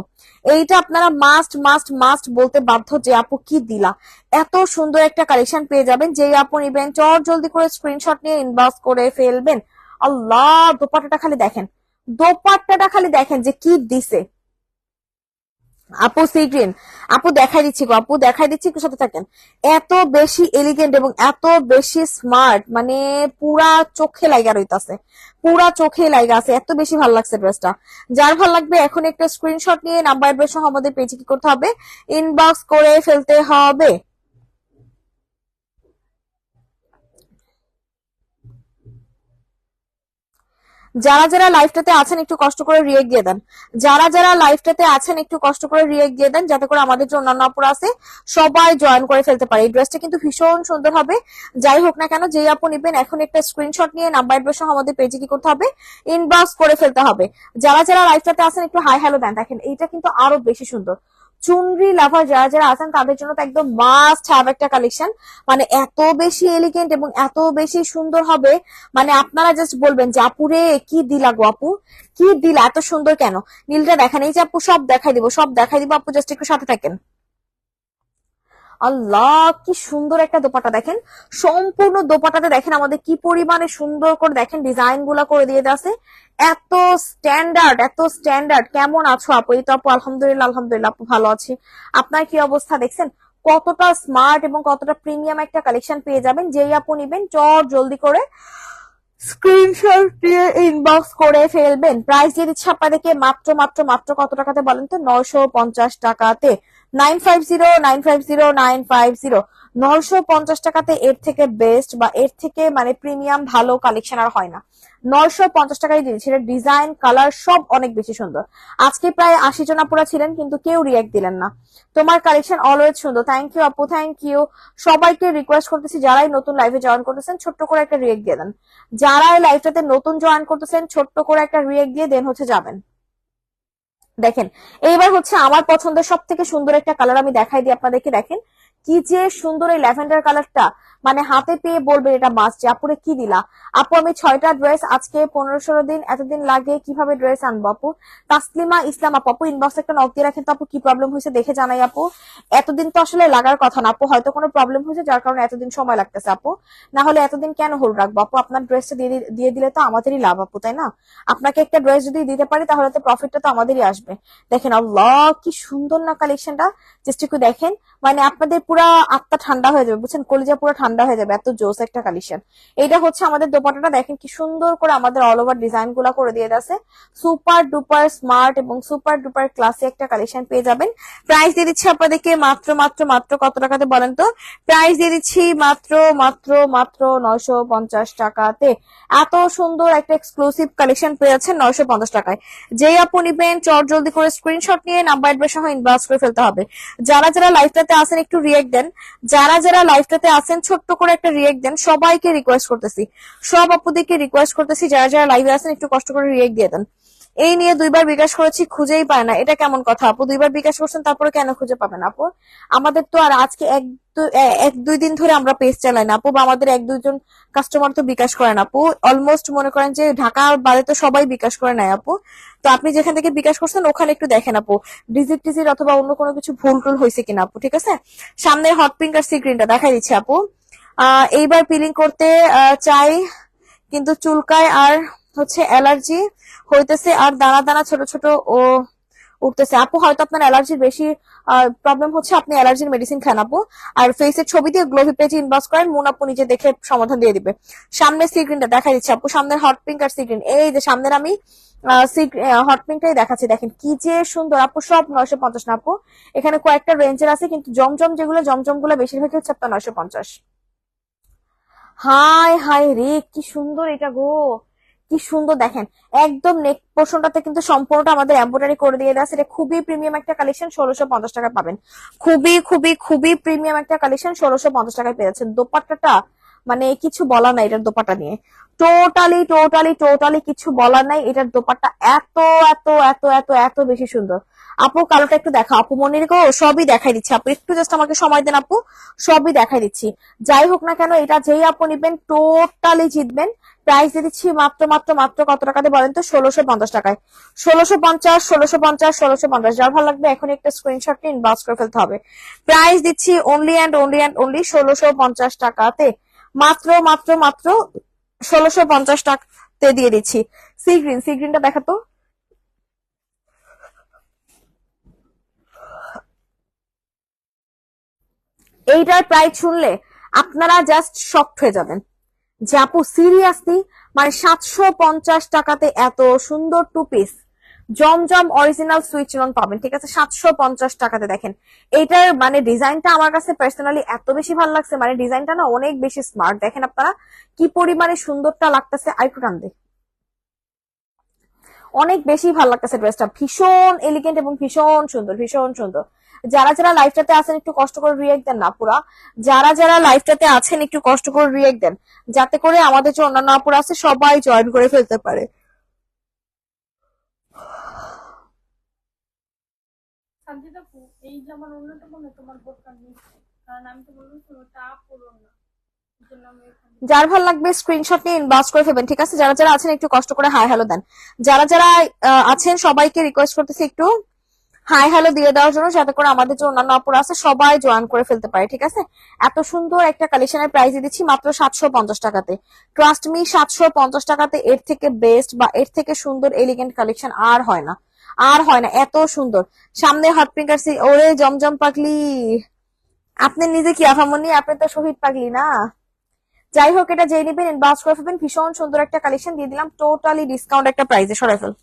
এইটা আপনারা মাস্ট মাস্ট মাস্ট বলতে বাধ্য যে আপু কি দিলা। এত সুন্দর একটা কালেকশন পেয়ে যাবেন, যে আপু নিবেন চট জলদি করে স্ক্রিনশট নিয়ে ইনবক্স করে ফেলবেন। আল্লাহ দোপাট্টাটা খালি দেখেন, দোপাট্টাটা খালি দেখেন যে কি দিছে। আপু সি গ্রিন, আপু দেখাই দিচ্ছি গো আপু, দেখাই দিচ্ছি, একটু সাথে থাকেন। এত বেশি এলিগেন্ট এবং এত বেশি স্মার্ট, মানে পুরা চোখে লাগা রইতাছে, পুরা চোখে লাগা আছে, এত বেশি ভালো লাগছে ড্রেসটা। যার ভালো লাগবে এখন একটা স্ক্রিনশট নিয়ে নাম্বার এর সহ আমাদের পেজে কি করতে হবে, ইনবক্স করে ফেলতে হবে। যারা যারা লাইভটাতে আছেন একটু কষ্ট করে রিয়েক্ট দিয়ে দেন, যারা যারা লাইভটাতে আছেন একটু কষ্ট করে রিয়েক্ট দিয়ে দেন, যাতে করে আমাদের যে অন্যান্য আপুরা আছে সবাই জয়েন করে ফেলতে পারে। এই ড্রেসটা কিন্তু ভীষণ সুন্দর হবে। যাই হোক না কেন, যে আপু নিবেন এখন একটা স্ক্রিনশট নিয়ে নাম্বার এর সহ আমাদের পেজে কি করতে হবে, ইনবক্স করে ফেলতে হবে। যারা যারা লাইভটাতে আছেন একটু হাই হ্যালো দেন। দেখেন এইটা কিন্তু আরো বেশি সুন্দর, চুনরি লাভার যারা যারা আছেন তাদের জন্য তো একদম মাস্ট হ্যাভ একটা কালেকশন, মানে এত বেশি এলিগেন্ট এবং এত বেশি সুন্দর হবে, মানে আপনারা জাস্ট বলবেন যে আপুরে কি দিলা গো আপু, কি দিলা, এত সুন্দর কেন। নীলটা দেখেন, এই যে আপু সব দেখাই দিব, সব দেখাই দিব আপু, জাস্ট একটু সাথে থাকেন। আল্লাহ কি সুন্দর একটা দোপাট্টা দেখেন, সম্পূর্ণ দোপাট্টাতে দেখেন আমাদের কি পরিমাণে সুন্দর করে দেখেন ডিজাইন গুলা করে দিয়ে আছে। এত স্ট্যান্ডার্ড, এত স্ট্যান্ডার্ড। কেমন আছো আপু? এই তো আপু আলহামদুলিল্লাহ, আলহামদুলিল্লাহ আপু ভালো আছি। আপনার কি অবস্থা দেখছেন, কতটা স্মার্ট এবং কতটা প্রিমিয়াম একটা কালেকশন পেয়ে যাবেন। যেই আপু নিবেন চট জলদি করে স্ক্রিনশট দিয়ে ইনবক্স করে ফেলবেন। প্রাইস দিয়ে দিচ্ছে আপনাদেরকে মাত্র মাত্র মাত্র কত টাকাতে বলেন তো, 950 টাকাতে। 950, 950, 950, 950 টাকাতে এর থেকে বেস্ট বা এর থেকে মানে প্রিমিয়াম ভালো কালেকশন আর হয় না। 950 টাকায় দিয়েছি, এটা ডিজাইন কালার সব অনেক বেশি সুন্দর। আজকে প্রায় 80 জন আপুরা ছিলেন কিন্তু কেউ রিয়াক্ট দিলেন না। তোমার কালেকশন অলওয়েজ সুন্দর, থ্যাংক ইউ আপু, থ্যাংক ইউ। সবাইকে রিকোয়েস্ট করতেছি যারাই নতুন লাইভে জয়েন করতেছেন ছোট্ট করে একটা রিয়েক্ট দিয়ে দেন। যারা এই লাইভটাতে নতুন জয়েন করতেছেন ছোট্ট করে একটা রিয়েক্ট দিয়ে দেন হচ্ছে যাবেন। দেখেন এইবার হচ্ছে আমার পছন্দের সব থেকে সুন্দর একটা কালার আমি দেখাই দিই আপনাদেরকে। দেখেন কি যে সুন্দর এই ল্যাভেন্ডার কালারটা, মানে হাতে পেয়ে বলবেন এটা মাস্ট যে আপুরে কি দিলা। আপু আমি 6টা ড্রেস, আজকে 15-16 দিন, এতদিন লাগে কিভাবে ড্রেস আনবো আপু। তাসলিমা ইসলাম আপু, আপু ইনবক্স একটা নক দিয়ে রাখেন তো আপু, কি প্রবলেম হয়েছে দেখে জানাই আপু। এতদিন তো আসলে লাগার কথা না আপু, হয়তো কোনো প্রবলেম হয়েছে যার কারণে এতদিন সময় লাগতেছে আপু, না হলে এতদিন কেন হোল্ড রাখবো আপু। আপনার ড্রেসটা দিয়ে দিলে তো আমাদেরই লাভ আপু, তাই না? আপনাকে একটা ড্রেস যদি দিতে পারি তাহলে তো প্রফিটটা তো আমাদেরই আসবে। দেখেন আল্লাহ কি সুন্দর না কালেকশনটা, জাস্ট একটু দেখেন, মানে আপনাদের পুরা আত্মা ঠান্ডা হয়ে যাবে, বুঝছেন, কলিজা পুরো ঠান্ডা হয়ে যাবে, এত জোস একটা কালেকশন। এইটা হচ্ছে আমাদের দোপাট্টাটা, দেখেন কি সুন্দর করে আমাদের অল ওভার ডিজাইন গুলা করে দিয়ে আছে। সুপার ডুপার স্মার্ট এবং সুপার ডুপার ক্লাসি একটা কালেকশন পেয়ে যাবেন। প্রাইস দিয়ে দিচ্ছি আপনাদেরকে মাত্র মাত্র মাত্র কত টাকাতে বলেন তো, প্রাইস দিয়ে দিচ্ছি মাত্র মাত্র মাত্র 950 টাকাতে। এত সুন্দর একটা এক্সক্লুসিভ কালেকশন পেয়েছেন 950 টাকায়। যেই আপু নিবেন চট জলদি করে স্ক্রিনশট নিয়ে নাম্বার অ্যাড্রেস সহ ইনবক্স করে ফেলতে হবে। যারা যারা লাইভটাতে আছেন একটু রিয়েক্ট দেন, যারা যারা লাইভটাতে আছেন ছোট্ট করে একটা রিয়েক্ট দেন। সবাইকে রিকোয়েস্ট করতেছি, সব আপুদেরকে রিকোয়েস্ট করতেছি যারা যারা লাইভে আছেন একটু কষ্ট করে রিয়েক্ট দিয়ে দেন। এই নিয়ে 2বার বিকাশ করেছি, খুঁজেই পায় না। এটা কেমন কথা আপু? 2বার বিকাশ করছেন তারপরে কেন খুঁজে পাবেন আপু? আমাদের তো আর আজকে এক দুই দিন ধরে আমরা পেজ চালাই না আপু, বা আমাদের এক দুইজন কাস্টমার তো বিকাশ করেন আপু। অলমোস্ট মনে করেন যে ঢাকার বাইরে তো সবাই বিকাশ করে নাই আপু। তো আপনি যেখান থেকে বিকাশ করছেন ওখানে একটু দেখেন আপু, ডিজিট টিজিট অথবা অন্য কোনো কিছু ভুল টুল হয়েছে কিনা আপু, ঠিক আছে? সামনে হট পিঙ্ক আর সি গ্রিনটা দেখাই দিচ্ছি আপু। এইবার পিলিং করতে চাই, কিন্তু চুলকায় আর হচ্ছে অ্যালার্জি হইতেছে, আর দানা দানা ছোট ছোট ও উঠতেছে। আপু হয়তো আপনার অ্যালার্জির বেশি প্রবলেম হচ্ছে, আপনি অ্যালার্জির মেডিসিন খান আপু। আর ফেসের ছবি দিয়ে গ্লোভি পেজে ইনবক্স করেন, মুন আপু নিজে দেখে সমাধান দিয়ে দিবে। সামনের সি গ্রিনটা দেখা দিচ্ছে আপু, সামনের হট পিঙ্ক আর সি গ্রিন। এই যে সামনের আমি হট পিঙ্কটাই দেখাচ্ছি, দেখেন কি যে সুন্দর আপু। সব 950 না আপু, এখানে কয়েকটা রেঞ্জের আছে, কিন্তু জমজম যেগুলো জমজম গুলো বেশিরভাগই হচ্ছে আপনার 950। হাই হাই রে, কি সুন্দর এটা গো, কি সুন্দর দেখেন। একদম নেক পোর্শনটাতে কিন্তু সম্পূর্ণটা আমাদের এমব্রয়ডারি করে দিয়ে দেওয়া আছে। এটা খুবই প্রিমিয়াম একটা কালেকশন, 1650 টাকা পাবেন। খুবই খুবই খুবই প্রিমিয়াম একটা কালেকশন, 1650 টাকায় পেয়ে যাচ্ছেন। দোপাট্টাটা মানে কিছু বলার নাই এটার দোপাট্টা নিয়ে, টোটালি টোটালি টোটালি কিছু বলার নাই। এটার দোপাট্টা এত এত এত এত এত বেশি সুন্দর। আপু কালোটা একটু দেখা আপু, মনির গো সবই দেখাই দিচ্ছি আপু, একটু জাস্ট আমাকে সময় দেন আপু, সবই দেখাই দিচ্ছি। যাই হোক না কেন, এটা যেই আপু নিবেন টোটালি জিতবেন। প্রাইস দিয়ে দিচ্ছি মাত্র মাত্র মাত্র কত টাকাতে বলেন তো? 1650 টাকায়। 1650, 1650, 1650। যার ভালো লাগবে এখন একটা স্ক্রিনশট নিয়ে ইনবক্স করে ফেলতে হবে। প্রাইস দিচ্ছি only and only and only 1650 টাকাতে, মাত্র মাত্র মাত্র 1650 টাকাতে দিয়ে দিচ্ছি। সি গ্রিন, সি গ্রিনটা দেখাতো। এইটার প্রাইস শুনলে আপনারা জাস্ট শকড হয়ে যাবেন যে আপু সিরিয়াসলি, মানে 750 টাকাতে এত সুন্দর টু পিস জমজম অরিজিনাল সুইচ লন পাবেন, ঠিক আছে? 750 টাকাতে দেখেন। এইটার মানে ডিজাইনটা আমার কাছে পার্সোনালি এত বেশি ভালো লাগছে, মানে ডিজাইনটা না অনেক বেশি স্মার্ট। দেখেন আপনারা কি পরিমাণে সুন্দরটা লাগতেছে, আইটু টান দে, অনেক বেশি ভালো লাগতেছে ড্রেসটা। ভীষণ এলিগেন্ট এবং ভীষণ সুন্দর, ভীষণ সুন্দর। যারা যারা লাইফটাতে আছেন একটু কষ্ট করে রিয়েক্ট দেন না পুরা, যারা যারা লাইফটাতে আছেন একটু কষ্ট করে রিয়েক্ট দেন, যাতে করে আমাদের যে অন্যান্য আপুরা আছে সবাই জয়েন করে ফেলতে পারে। যার ভালো লাগবে স্ক্রিনশট নিয়ে ইনবক্স করে ফেলবেন, ঠিক আছে? যারা যারা আছেন একটু কষ্ট করে হাই হ্যালো দেন। যারা যারা আছেন সবাইকে রিকোয়েস্ট করতেছি একটু হাই হ্যালো দিয়ে দেওয়ার জন্য, যাতে করে আমাদের যে অন্যান্য অপরা আছে সবাই জয়েন করে ফেলতে পারে, ঠিক আছে? এত সুন্দর একটা কালেকশনের প্রাইস দিচ্ছি মাত্র 750 টাকাতে। ট্রাস্ট মি, 750 টাকাতে এর থেকে বেস্ট বা এর থেকে সুন্দর এলিগেন্ট কালেকশন আর হয় না, আর হয় না। এত সুন্দর। সামনে হট পিঙ্ক আর ওরে জমজম পাগলি, আপনি নিজে কি আফামনি? আপনি তো শহীদ পাগলি না? যাই হোক, এটা যেই নিবেন ইনবক্স করে ফেলবেন। ভীষণ সুন্দর একটা কালেকশন দিয়ে দিলাম টোটালি ডিসকাউন্ট একটা প্রাইসে, সরাই ফেল।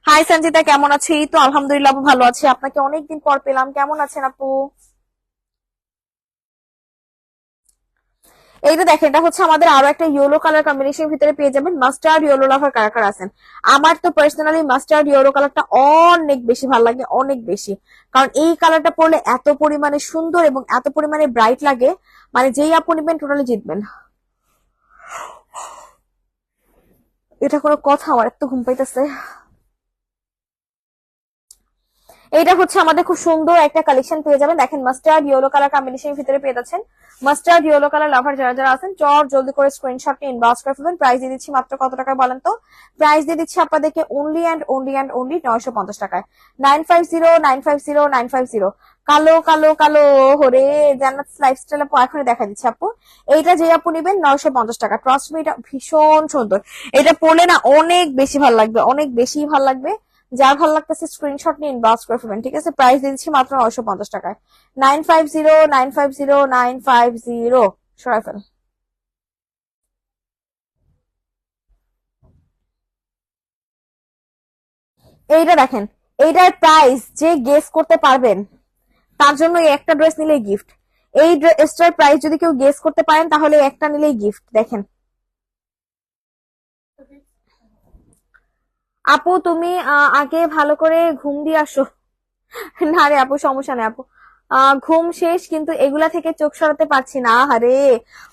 হাই সঞ্জিতা, কেমন আছে? এই তো আলহামদুলিল্লাহ আপু ভালো আছি, আপনাকে অনেকদিন পর পেলাম, কেমন আছেন আপু? এইটা দেখেন, এটা হচ্ছে আমাদের আরো একটা ইয়েলো কালার কম্বিনেশন ভিতরে পেয়ে যাবেন। মাস্টার্ড ইয়েলো লাভার কার কার আছেন? আমার তো পার্সোনালি মাস্টার্ড ইয়েলো কালারটা অনেক বেশি ভালো লাগে, অনেক বেশি। কারণ এই কালারটা পরলে এত পরিমাণে সুন্দর এবং এত পরিমাণে ব্রাইট লাগে, মানে যেই আপু নিবেন টোটালি জিতবেন। এটা কোনো কথা? আমার এত ঘুম পাইতেছে। এইটা হচ্ছে আমাদের খুব সুন্দর একটা কালেকশন পেয়ে যাবেন। দেখেন মাস্টার্ড ইয়েলো কালার কম্বিনেশনের ভিতরে পেয়ে যাচ্ছেন। মাস্টার্ড ইয়েলো কালার লাভার যারা যারা আছেন চট জলদি করে স্ক্রিনশট নিয়ে ইনবক্স করে ফেলবেন। প্রাইস দিয়ে দিচ্ছি মাত্র কত টাকায় বলেন তো? প্রাইস দিয়ে দিচ্ছি আপনাদেরকে only and only and only 950 টাকায়। 950, 950, 950। কালো কালো কালো হরে জান্নাত লাইফস্টাইল আপু এখনই দেখা দিচ্ছে আপু। এইটা যে আপু নিবেন 950 টাকা। ট্রাস্ট মি, এটা ভীষণ সুন্দর। এটা পরলে না অনেক বেশি ভালো লাগবে, অনেক বেশি ভালো লাগবে। যার ভালো লাগতেছে স্ক্রিনশট নিয়ে ইনবক্স করে ফেলবেন, ঠিক আছে? প্রাইস দিচ্ছি মাত্র 950 টাকায়। 950, 950, 950। সরাই ফেল। এইটা দেখেন, এইটার প্রাইস যে গেস করতে পারবেন তার জন্য এই একটা ড্রেস নিলেই গিফট। এই ড্রেসটার প্রাইস যদি কেউ গেস করতে পারেন তাহলে একটা নিলেই গিফট। দেখেন আপু, তুমি আগে ভালো করে ঘুম দিয়ে আসো। না রে আপু, সমস্যা নেই আপু। ঘুম শেষ, কিন্তু এগুলা থেকে চোখ সরাতে পারছি না। আরে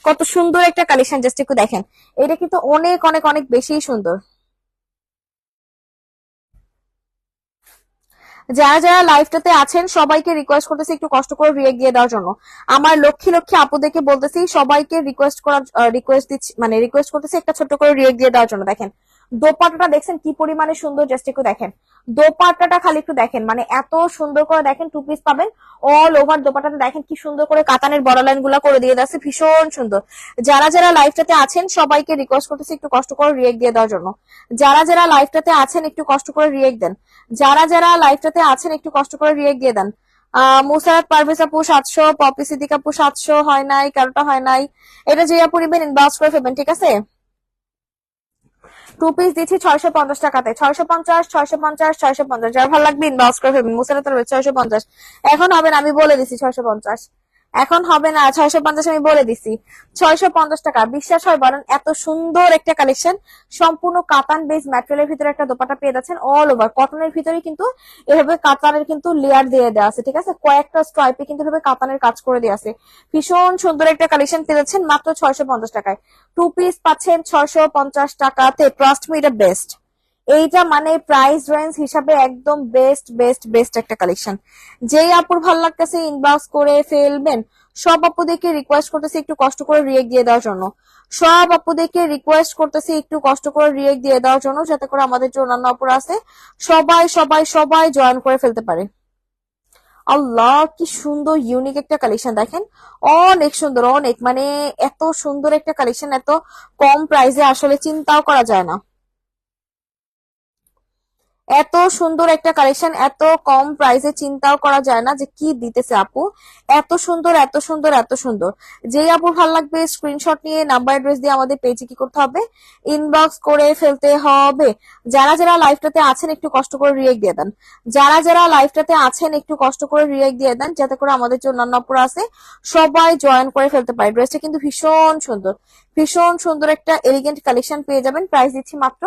কত সুন্দর একটা কালেকশন, জাস্ট একটু দেখেন। এটা কিন্তু অনেক অনেক অনেক বেশি সুন্দর। যারা যারা লাইভটাতে আছেন সবাইকে রিকোয়েস্ট করতেছি একটু কষ্ট করে রিয়েক্ট দিয়ে দেওয়ার জন্য। আমার লক্ষ্মী লক্ষ্মী আপুদেরকে বলতেছি সবাইকে রিকোয়েস্ট দিচ্ছি, মানে রিকোয়েস্ট করতেছি একটা ছোট্ট করে রিয়েক্ট দিয়ে দেওয়ার জন্য। দেখেন দোপাট্টাটা দেখছেন কি পরিমাণে সুন্দর, জাস্ট একটু দেখেন দোপাট্টাটা, খালি একটু দেখেন, মানে এত সুন্দর করে দেখেন। 2 পিস পাবেন অল ওভার দোপাট্টাতে, দেখেন কি সুন্দর করে কাতানের বড় লাইন গুলা করে দিয়ে যাচ্ছে, ভীষণ সুন্দর। যারা যারা লাইভটাতে আছেন সবাইকে রিকোয়েস্ট করতেছি একটু কষ্ট করে রিয়েক্ট দিয়ে দেওয়ার জন্য। যারা যারা লাইভটাতে আছেন একটু কষ্ট করে রিয়েক্ট দেন। যারা যারা লাইভটাতে আছেন একটু কষ্ট করে রিয়েক্ট দিয়ে দেন। মুসারাত পারভেজ আপু 700, পপি সিদ্দিক আপু 700, হয় নাই, কারোটা হয় নাই। এটা যে আপু নিবেন ইনবক্স করে ফেলবেন, ঠিক আছে? 2 পিস দিচ্ছি 650 টাকাতে, 650, 650, 650। যার ভালো লাগবে ইনবক্স করে ফেলবেন। মুসারাত পারভেজ 650। এখন হবে না, আমি বলে দিছি 650। এখন হবে না 650, আমি বলে দিছি 650 টাকা। বিশ্বাস হয় বলেন? এত সুন্দর একটা কালেকশন, সম্পূর্ণ কাতান বেস ম্যাটেরিয়ালের ভিতরে একটা দোপাট্টা পেয়ে যাচ্ছেন, অল ওভার কটনের ভিতরে কিন্তু এভাবে কাতানের কিন্তু লেয়ার দিয়ে দেওয়া আছে, ঠিক আছে? কয়েকটা স্ট্রাইপে কিন্তু এভাবে কাতানের কাজ করে দেওয়া আছে। ভীষণ সুন্দর একটা কালেকশন পেয়ে যাচ্ছেন মাত্র 650 টাকায়। 2 পিস পাচ্ছেন 650 টাকাতে। ট্রাস্ট মি, এটা বেস্ট। এইটা মানে প্রাইস রেঞ্জ হিসাবে একদম বেস্ট বেস্ট বেস্ট একটা কালেকশন। যেই আপুর ভালো লাগতেছে ইনবক্স করে ফেলবেন। সব আপুদেরকে রিকোয়েস্ট করতেছি একটু কষ্ট করে রিয়েক্ট দিয়ে দেওয়ার জন্য। সব আপুদেরকে রিকোয়েস্ট করতেছি একটু কষ্ট করে রিয়েক্ট দিয়ে দেওয়ার জন্য, যাতে করে আমাদের যে অন্যান্য আপুরা আছে সবাই সবাই সবাই জয়েন করে ফেলতে পারে। আল্লাহ কি সুন্দর ইউনিক একটা কালেকশন, দেখেন অনেক সুন্দর, অনেক মানে এত সুন্দর একটা কালেকশন এত কম প্রাইসে আসলে চিন্তাও করা যায় না। এত সুন্দর একটা কালেকশন এত কম প্রাইসে চিন্তাও করা যায় না যে কি দিতেছে আপু। এত সুন্দর এত সুন্দর এত সুন্দর। যেই আপুর ভালো লাগবে স্ক্রিনশট নিয়ে নাম্বার অ্যাড্রেস দিয়ে আমাদের পেজে কি করতে হবে, ইনবক্স করে ফেলতে হবে। যারা যারা লাইভটাতে আছেন একটু কষ্ট করে রিয়েক্ট দিয়ে দেন। যারা যারা লাইভটাতে আছেন একটু কষ্ট করে রিয়েক্ট দিয়ে দেন, যাতে করে আমাদের যে অন্যান্য আপুরা আছে সবাই জয়েন করে ফেলতে পারে। ড্রেসটা কিন্তু ভীষণ সুন্দর, ভীষণ সুন্দর একটা এলিগেন্ট কালেকশন পেয়ে যাবেন। প্রাইস দিচ্ছি মাত্র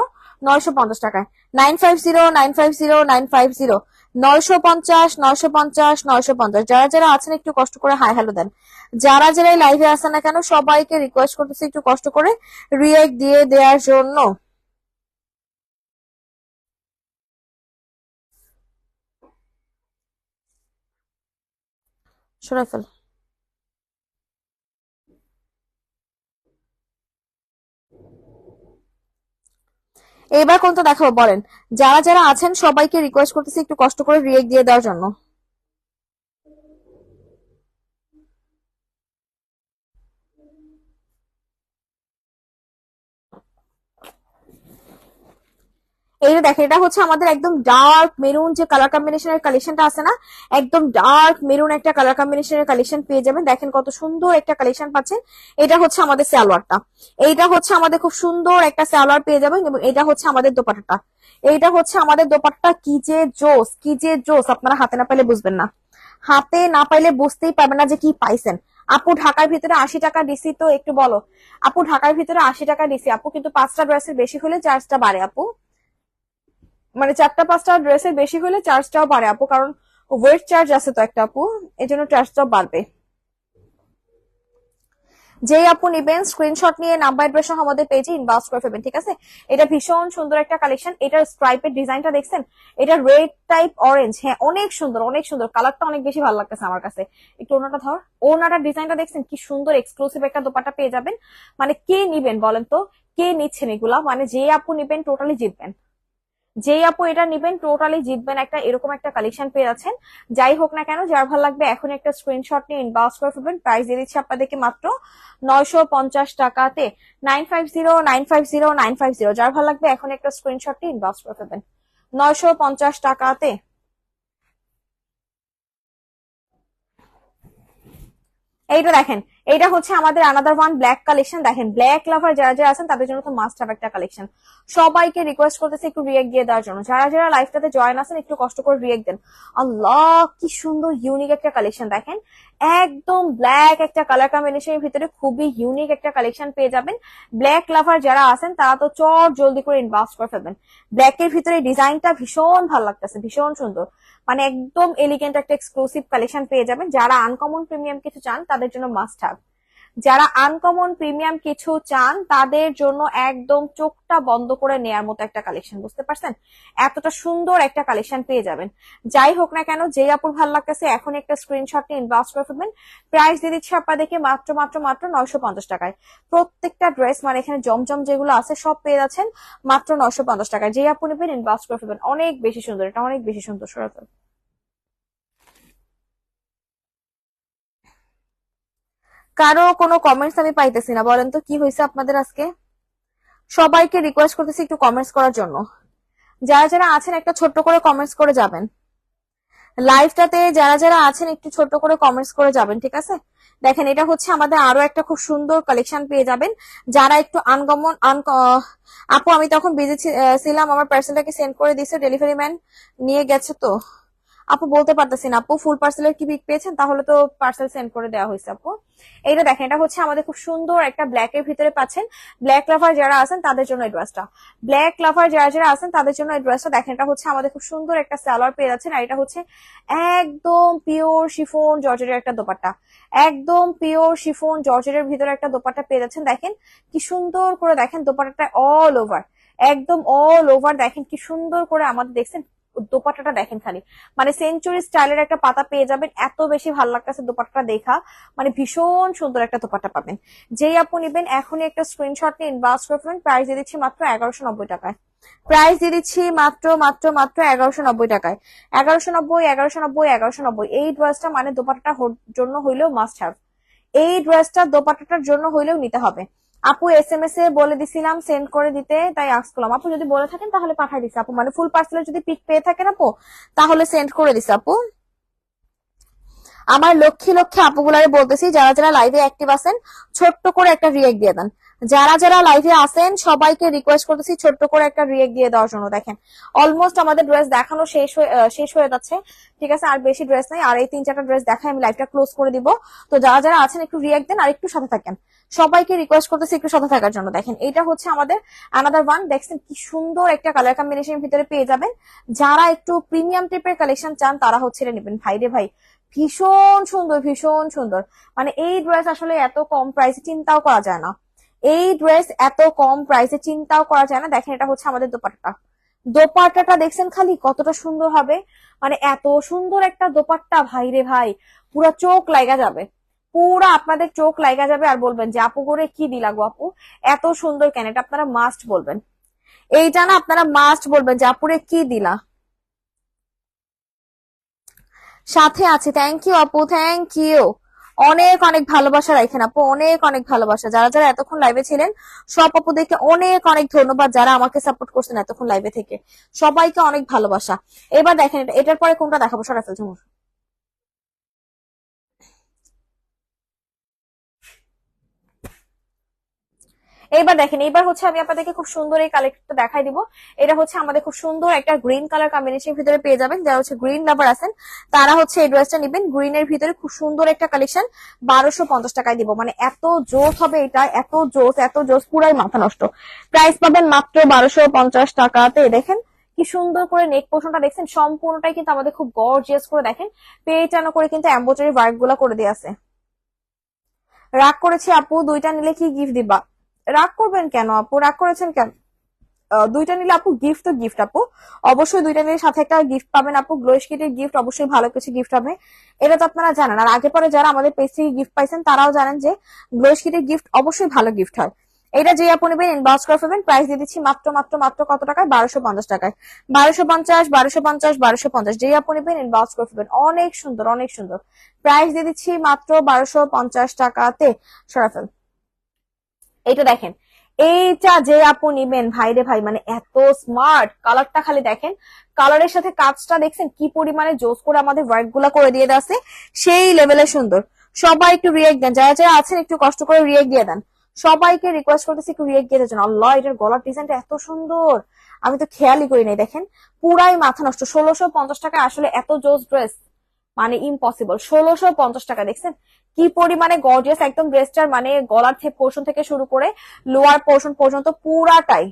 950 টাকায়। 950, 950, 950, 950, 950, 950। যারা যারা আছেন একটু কষ্ট করে হাই হ্যালো দেন। যারা যারা লাইভে আসেন না কেন সবাইকে রিকোয়েস্ট করতেছি একটু কষ্ট করে রিয়েক্ট দিয়ে দেওয়ার জন্য। সরাই ফেল। এবার কোনটা দেখাবো বলেন? যারা যারা আছেন সবাইকে রিকোয়েস্ট করতেছি একটু কষ্ট করে রিয়েক্ট দিয়ে দেওয়ার জন্য। এই যে দেখেন, এটা হচ্ছে আমাদের একদম ডার্ক মেরুন যে কালার কম্বিনেশনের কালেকশনটা আছে না, একদম ডার্ক মেরুন একটা কালার কম্বিনেশনের কালেকশন পেয়ে যাবেন। দেখেন কত সুন্দর একটা কালেকশন পাচ্ছেন। এটা হচ্ছে আমাদের সালোয়ারটা, এইটা হচ্ছে আমাদের খুব সুন্দর একটা সালোয়ার পেয়ে যাবেন, এবং এটা হচ্ছে আমাদের দোপাট্টাটা। এইটা হচ্ছে আমাদের দোপাট্টা। কি যে জোস, কি যে জোস, আপনারা হাতে না পাইলে বুঝবেন না। হাতে না পাইলে বুঝতেই পারবেন না যে কি পাইছেন। আপু ঢাকার ভিতরে 80 টাকা দিছি, তো একটু বলো। আপু ঢাকার ভিতরে 80 টাকা দিছি আপু, কিন্তু 5টা ড্রেসের বেশি হলে চার্জটা বাড়ে আপু। মানে 4টা 5টা ড্রেসের বেশি হলে চার্জটাও বাড়ে আপু, কারণ ওয়েট চার্জ আছে তো একটা আপু, এই জন্য চার্জটাও বাড়বে। যেই আপু নিবেন স্ক্রিনশট নিয়ে নাম্বার অ্যাড্রেস সহ আমাদের পেজে ইনবক্স করে ফেলবেন, ঠিক আছে? এটা ভীষণ সুন্দর একটা কালেকশন। এটার স্ট্রাইপের ডিজাইনটা দেখছেন, এটা রেড টাইপ অরেঞ্জ, হ্যাঁ অনেক সুন্দর অনেক সুন্দর। কালারটা অনেক বেশি ভালো লাগতেছে আমার কাছে। একটু ওনাটা ধর, ওনাটার ডিজাইনটা দেখছেন কি সুন্দর, এক্সক্লুসিভ একটা দোপাট্টা পেয়ে যাবেন। মানে কে নিবেন বলেন তো, কে নিচ্ছেন এগুলা? মানে যে আপু নিবেন টোটালি জিতবেন। যেই আপু এটা নিবেন টোটালি জিতবেন, একটা এরকম একটা কালেকশন পেয়ে যাচ্ছেন। যাই হোক না কেন, যার ভালো লাগবে এখন একটা স্ক্রিনশট নিয়ে ইনবক্স করে ফেলবেন। প্রাইস দিয়ে দিচ্ছি আপনাদেরকে মাত্র 950 টাকাতে। 950, 950, 950। যার ভালো লাগবে এখন একটা স্ক্রিনশট নিয়ে ইনবক্স করে ফেলবেন 950 টাকাতে। এইটা দেখেন, এইটা হচ্ছে আমাদের আনাদার ওয়ান ব্ল্যাক কালেকশন। দেখেন ব্ল্যাক লাভার যারা যারা আছেন তাদের জন্য তো মাস্ট হ্যাভ একটা কালেকশন। সবাইকে রিকোয়েস্ট করতেছে একটু রিয়েক্ট দিয়ে দেওয়ার জন্য। যারা যারা লাইফটাতে জয়েন আছেন একটু কষ্ট করে রিয়েক্ট দেন। আল্লাহ কি সুন্দর ইউনিক একটা কালেকশন, দেখেন একদম ব্ল্যাক একটা কালার কম্বিনেশনের ভিতরে খুবই ইউনিক একটা কালেকশন পেয়ে যাবেন। ব্ল্যাক লাভার যারা আছেন তারা তো চট জলদি করে ইনবক্স করে ফেলবেন। ব্ল্যাক এর ভিতরে ডিজাইনটা ভীষণ ভালো লাগতেছে, ভীষণ সুন্দর। মানে একদম এলিগেন্ট একটা এক্সক্লুসিভ কালেকশন পেয়ে যাবেন। যারা আনকমন প্রিমিয়াম কিছু চান তাদের জন্য মাস্ট হ্যাভ। যারা আনকমন প্রিমিয়াম কিছু চান তাদের জন্য একদম চোখটা বন্ধ করে নেয়ার মতো একটা কালেকশন, বুঝতে পারছেন? এতটা সুন্দর একটা কালেকশন পেয়ে যাবেন। যাই হোক না কেন, যেই আপুর ভালো লাগতেছে এখন একটা স্ক্রিনশট নিয়ে ইনবক্স করে ফেলবেন। প্রাইস দিয়ে দিচ্ছি আপনার দেখে মাত্র মাত্র মাত্র 950 টাকায়। প্রত্যেকটা ড্রেস মানে এখানে জমজম যেগুলো আছে সব পেয়ে যাচ্ছেন মাত্র 950 টাকায়। যেই আপু নেবেন ইনবক্স করে ফেলবেন। অনেক বেশি সুন্দর, এটা অনেক বেশি সুন্দর। সরাফেল কারো কোনো কমেন্টস আমি পাইতেছি না, বলেন তো কি হয়েছে আপনাদের আজকে? সবাইকে রিকোয়েস্ট করতেছি একটু কমেন্টস করার জন্য। যারা যারা আছেন একটা ছোট্ট করে কমেন্টস করে যাবেন। লাইভটাতে যারা যারা আছেন একটু ছোট্ট করে কমেন্টস করে যাবেন, ঠিক আছে? দেখেন এটা হচ্ছে আমাদের আরো একটা খুব সুন্দর কালেকশন পেয়ে যাবেন। যারা একটু আনকমন আপু আমি তখন বিজি ছিলাম, আমার পার্সেলটাকে সেন্ড করে দিছে, ডেলিভারি ম্যান নিয়ে গেছে তো। আপু বলতে পারতেছি না আপু, ফুল পার্সেলের কি পিক পেয়েছেন? তাহলে তো পার্সেল সেন্ড করে দেওয়া হয়েছে আপু। এইটা দেখেন, এটা হচ্ছে আমাদের খুব সুন্দর একটা ব্ল্যাক এর ভিতরে পাচ্ছেন। ব্ল্যাক লাভার যারা আছেন তাদের জন্য এই ড্রেসটা, ব্ল্যাক লাভার যারা যারা আছেন তাদের জন্য এই ড্রেসটা। দেখেন এটা হচ্ছে আমাদের খুব সুন্দর একটা সালোয়ার পেয়ে যাচ্ছেন, আর এটা হচ্ছে একদম পিওর শিফন জর্জেটের একটা দোপাট্টা। একদম পিওর শিফন জর্জেটের ভিতরে একটা দোপাট্টা পেয়ে যাচ্ছেন। দেখেন কি সুন্দর করে, দেখেন দোপাট্টাটা অল ওভার, একদম অল ওভার। দেখেন কি সুন্দর করে আমাদের দেখছেন দোপাট্টাটা, দেখেন খালি মানে সেঞ্চুরি স্টাইলের একটা পাতা পেয়ে যাবেন। এত বেশি ভালো লাগতেছে দোপাট্টাটা দেখা, মানে ভীষণ সুন্দর একটা দোপাট্টা পাবেন। যেই আপু নিবেন এখনই একটা স্ক্রিনশট নিয়ে ইনবক্স করে ফেলবেন। প্রাইস দিয়ে দিচ্ছি মাত্র 1190 টাকায়। প্রাইস দিয়ে দিচ্ছি মাত্র মাত্র মাত্র 1190 টাকায়। 1190, 1190, 1190। এই ড্রেসটা মানে দোপাট্টাটার জন্য হইলেও মাস্ট হ্যাভ। এই ড্রেসটা দোপাট্টাটার জন্য হইলেও নিতে হবে। আপু SMS এ বলে দিছিলাম সেন্ড করে দিতে, তাই আস্ক করলাম। আপু যদি বলে থাকেন তাহলে পাঠাই দিছে আপু, মানে ফুল পার্সেলের যদি পিক পেয়ে থাকেন আপু তাহলে সেন্ড করে দিছে আপু। আমার লক্ষ্মী লক্ষ্মী আপুগুলারে বলতেছি যারা যারা লাইভে অ্যাক্টিভ আছেন ছোট্ট করে একটা রিয়েক্ট দিয়ে দেন। যারা যারা লাইভে আছেন সবাইকে রিকোয়েস্ট করতেছি ছোট্ট করে একটা রিয়েক্ট দিয়ে দেওয়ার জন্য। দেখেন অলমোস্ট আমাদের ড্রেস দেখানো শেষ হয়ে যাচ্ছে, ঠিক আছে? আর বেশি ড্রেস নাই, আর এই 3-4টা ড্রেস দেখাই আমি লাইভটা ক্লোজ করে দিব। তো যারা যারা আছেন একটু রিয়েক্ট দেন আর একটু সাথে থাকেন। সবাইকে রিকোয়েস্ট করতেছি একটু সাথে থাকার জন্য। দেখেন এটা হচ্ছে আমাদের আনাদার ওয়ান, দেখছেন কি সুন্দর একটা কালার কম্বিনেশন ভিতরে পেয়ে যাবেন। যারা একটু প্রিমিয়াম টাইপের কালেকশন চান তারা হচ্ছে এটা নেবেন। ভাই রে ভাই, ভীষণ সুন্দর, ভীষণ সুন্দর। মানে এই ড্রেস আসলে এত কম প্রাইসে চিন্তাও করা যায় না। এই ড্রেস এত কম প্রাইসে চিন্তাও করা যায় না। দেখেন এটা হচ্ছে আমাদের দোপাট্টা। দোপাট্টাটা দেখছেন খালি কতটা সুন্দর হবে, মানে এত সুন্দর একটা দোপাট্টা ভাই রে ভাই, পুরা চোখ লাগা যাবে। পুরা আপনাদের চোখ লাগা যাবে আর বলবেন যে আপু করে কি দিলা গো আপু, এত সুন্দর কেন? এটা আপনারা মাস্ট বলবেন। এইটা না আপনারা মাস্ট বলবেন যে আপুরে কি দিলা। সাথে আছে, থ্যাংক ইউ আপু, থ্যাংক ইউ। অনেক অনেক ভালোবাসা রাখেন আপু, অনেক অনেক ভালোবাসা। যারা যারা এতক্ষণ লাইভে ছিলেন সব আপুদেরকে অনেক অনেক ধন্যবাদ, যারা আমাকে সাপোর্ট করছেন এতক্ষণ লাইভে থেকে সবাইকে অনেক ভালোবাসা। এবার দেখেন এটার পরে কোনটা দেখাবো? সরাফেল ঝুমুর। এইবার দেখেন, এইবার হচ্ছে আমি আপনাদেরকে খুব সুন্দর এই কালেক্টটা দেখাই দিব। এটা হচ্ছে আমাদের খুব সুন্দর একটা গ্রিন কালার কম্বিনেশন ভিতরে পেয়ে যাবেন। যারা হচ্ছে গ্রিন লাভার আছেন তারা হচ্ছে এই ড্রেসটা নেবেন। গ্রিন এর ভিতরে খুব সুন্দর একটা কালেকশন 1250 টাকায় দিব। মানে এত জোস হবে এটা, এত জোস, এত জোস, পুরাই মাথা নষ্ট। প্রাইস পাবেন মাত্র 1250 টাকাতে। দেখেন কি সুন্দর করে নেক পোর্শনটা দেখছেন, সম্পূর্ণটাই কিন্তু আমাদের খুব গর্জিয়াস করে দেখেন পেটানো করে কিন্তু এমব্রয়ডারি ওয়ার্ক গুলা করে দিয়ে আছে। রাগ করেছি আপু, দুইটা নিলে কি গিফট দিবা? রাগ করবেন কেন আপু, রাগ করেছেন কেন? দুইটা নিলে আপু গিফট তো গিফট আপু, অবশ্যই দুইটা নিলে সাথে একটা গিফট পাবেন আপু। গ্লো স্কিটের গিফট অবশ্যই ভালো কিছু গিফট হবে, এটা তো আপনারা জানেন। আর আগে পরে যারা আমাদের পেজ থেকে গিফট পাইছেন তারাও জানেন যে গ্লো স্কিটের গিফট অবশ্যই ভালো গিফট হয়। এটা যে আপু নেবেন ইনবক্স করে ফেলবেন। প্রাইস দিয়ে দিচ্ছি মাত্র মাত্র মাত্র কত টাকায়? 1250 টাকায়। 1250, 1250, 1250। যে আপু নেবেন ইনবক্স করে ফেলবেন। অনেক সুন্দর, অনেক সুন্দর। প্রাইস দিয়ে দিচ্ছি মাত্র 1250 টাকাতে। সরাফেল এইটা দেখেন, এইটা যে আপু নিবেন ভাই রে ভাই, মানে এত স্মার্ট কালারটা খালি দেখেন। কালারের সাথে কাজটা দেখছেন কি পরিমাণে জোস করে আমাদের ওয়ার্ক গুলা করে দিয়ে আছে, সেই লেভেলে সুন্দর। সবাই একটু রিয়েক্ট দেন, যারা যারা আছেন একটু কষ্ট করে রিয়েক্ট দিয়ে দেন। সবাইকে রিকোয়েস্ট করতেছি একটু রিয়েক্ট দিয়ে দেন। আল্লাহ, এটার গলার ডিজাইনটা এত সুন্দর, আমি তো খেয়ালই করি নাই। দেখেন পুরাই মাথা নষ্ট। 1650 টাকায় আসলে এত জোস ড্রেস মানে ইম্পসিবল। 1650 টাকা, দেখছেন কি পরিমানে গর্জিয়াস একদম ড্রেসটার, মানে গলার থেকে পোর্শন থেকে শুরু করে লোয়ার পোর্শন পর্যন্ত পুরাটাই।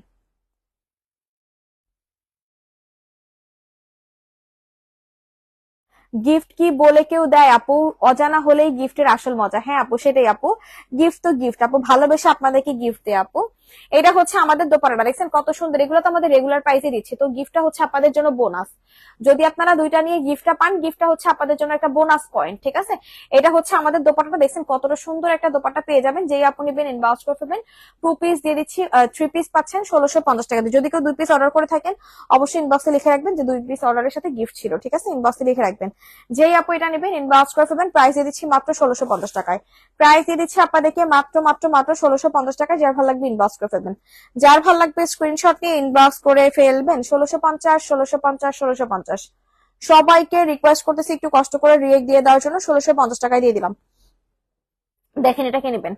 গিফট কি বলে কেউ দেয় আপু? অজানা হলেই গিফটের আসল মজা। হ্যাঁ আপু, সেটাই আপু, গিফট তো গিফট আপু, ভালোবেসে আপনাদেরকে গিফট দেয় আপু। এটা হচ্ছে আমাদের দোপাট্টাটা, দেখছেন কত সুন্দর, এগুলো তো আমাদের রেগুলার প্রাইসে দিচ্ছি, তো গিফটটা হচ্ছে আপনাদের জন্য বোনাস। যদি আপনারা দুইটা নিয়ে গিফটটা পান, গিফটটা হচ্ছে আপনাদের জন্য একটা বোনাস পয়েন্ট, ঠিক আছে। এটা হচ্ছে আমাদের দোপাট্টাটা, দেখছেন কতটা সুন্দর একটা দোপাট্টা পেয়ে যাবেন, যেই আপনি নেবেন ইনবক্স করে ফেলবেন। 2 পিস দিয়ে দিচ্ছি, 3 পিস পাচ্ছেন 1650 টাকা দিয়ে। যদি কেউ 2 পিস অর্ডার করে থাকেন, অবশ্যই ইনবক্সে লিখে রাখবেন যে 2 পিস অর্ডারের সাথে গিফট ছিল, ঠিক আছে, ইনবক্সে লিখে রাখবেন। যেই আপু এটা নেবেন ইনবক্স করে ফেলবেন। প্রাইস দিয়ে দিচ্ছি মাত্র 1650 টাকায়। প্রাইস দিয়ে দিচ্ছি আপনাদেরকে মাত্র মাত্র মাত্র 1650 টাকায়। যার ভালো লাগবে ইনবক্স করে ফেলবেন। যার ভালো লাগবে স্ক্রিনশট নিয়ে ইনবক্স করে ফেলবেন। 1650, 1650, 1650। সবাইকে রিকোয়েস্ট করতেছি একটু কষ্ট করে রিয়েক্ট দিয়ে দেওয়ার জন্য। 1650 টাকায় দিয়ে দিলাম। দেখেন এটা কে নেবেন।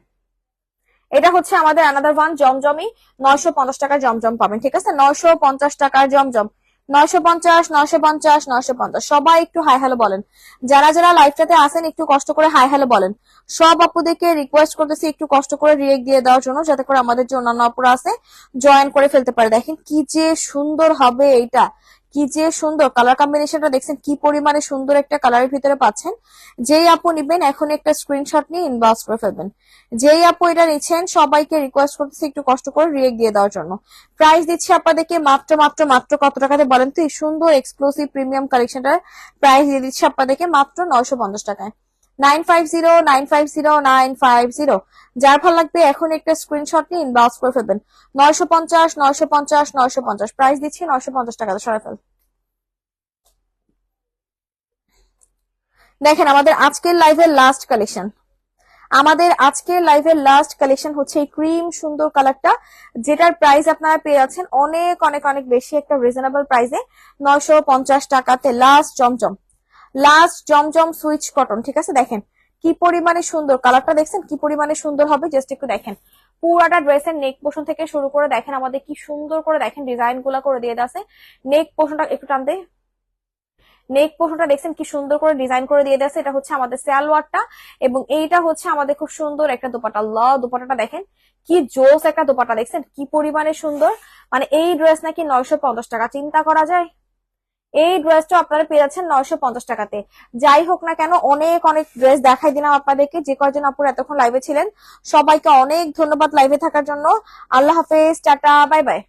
এটা হচ্ছে আমাদের আনাদার ওয়ান জমজমি। 950 টাকার জমজম পাবেন, ঠিক আছে, 950 টাকার জমজম। 950, 950, 950। সবাই একটু হাই হ্যালো বলেন। যারা যারা লাইভটাতে আসেন একটু কষ্ট করে হাই হ্যালো বলেন। সব আপুদেরকে রিকোয়েস্ট করতেছি একটু কষ্ট করে রিয়েক্ট দিয়ে দেওয়ার জন্য, যাতে করে আমাদের যে অন্যান্য আপুরা আছে জয়েন করে ফেলতে পারে। দেখেন কি যে সুন্দর হবে এইটা, কি যে সুন্দর কালার কম্বিনেশনটা, দেখছেন কি পরিমাণে সুন্দর একটা কালারের ভিতরে পাচ্ছেন। যেই আপু নিবেন এখন একটা স্ক্রিনশট নিয়ে ইনবক্স করে ফেলবেন। যেই আপু এটা নিচ্ছেন সবাইকে রিকোয়েস্ট করতেছি একটু কষ্ট করে রিয়েক্ট দিয়ে দেওয়ার জন্য। প্রাইস দিচ্ছি আপনাদেরকে মাত্র মাত্র মাত্র কত টাকাতে বলেন তো? এই সুন্দর এক্সক্লুসিভ প্রিমিয়াম কালেকশনটার প্রাইস দিয়ে দিচ্ছি আপনাদেরকে মাত্র 950 টাকায়। 950, 950, 950। যার ভালো লাগবে এখন একটা স্ক্রিনশট নিয়ে ইনবক্স করে ফেলবেন। 950, 950, 950। প্রাইস দিচ্ছি 950 টাকা, সরাই ফেল। দেখেন আমাদের আজকের লাইভের লাস্ট কালেকশন। আমাদের আজকের লাইভের লাস্ট কালেকশন হচ্ছে এই ক্রিম সুন্দর কালারটা, যেটার প্রাইস আপনারা পেয়ে যাচ্ছেন অনেক অনেক অনেক বেশি একটা রিজনেবল প্রাইসে। 950 টাকাতে লাস্ট জমজম, লাস্ট জমজম সুইচ কটন, ঠিক আছে। দেখেন কি পরিমাণে সুন্দর কালারটা, দেখছেন কি পরিমাণে সুন্দর হবে, জাস্ট একটু দেখেন। পুরাটা ড্রেসের নেক পোর্শন থেকে শুরু করে দেখেন আমাদের কি সুন্দর করে দেখেন ডিজাইন গুলা করে দিয়ে আছে। নেক পোর্শনটা একটু টানতে, নেক পোর্শনটা দেখছেন কি সুন্দর করে ডিজাইন করে দিয়ে দিয়েছে। এটা হচ্ছে আমাদের সালোয়ারটা, এবং এইটা হচ্ছে আমাদের খুব সুন্দর একটা দোপাট্টা। আল্লাহ, দোপাট্টাটা দেখেন কি জোস একটা দোপাট্টা, দেখছেন কি পরিমাণে সুন্দর। মানে এই ড্রেস নাকি 950 টাকা, চিন্তা করা যায়। এই ড্রেসটা আপনারা পেয়ে যাচ্ছেন 950 টাকাতে। যাই হোক না কেন, অনেক অনেক ড্রেস দেখাই দিলাম আপনাদেরকে। যে কয়জন আপুর এতক্ষণ লাইভে ছিলেন সবাইকে অনেক ধন্যবাদ লাইভে থাকার জন্য। আল্লাহ হাফেজ, টাটা, বাই বাই।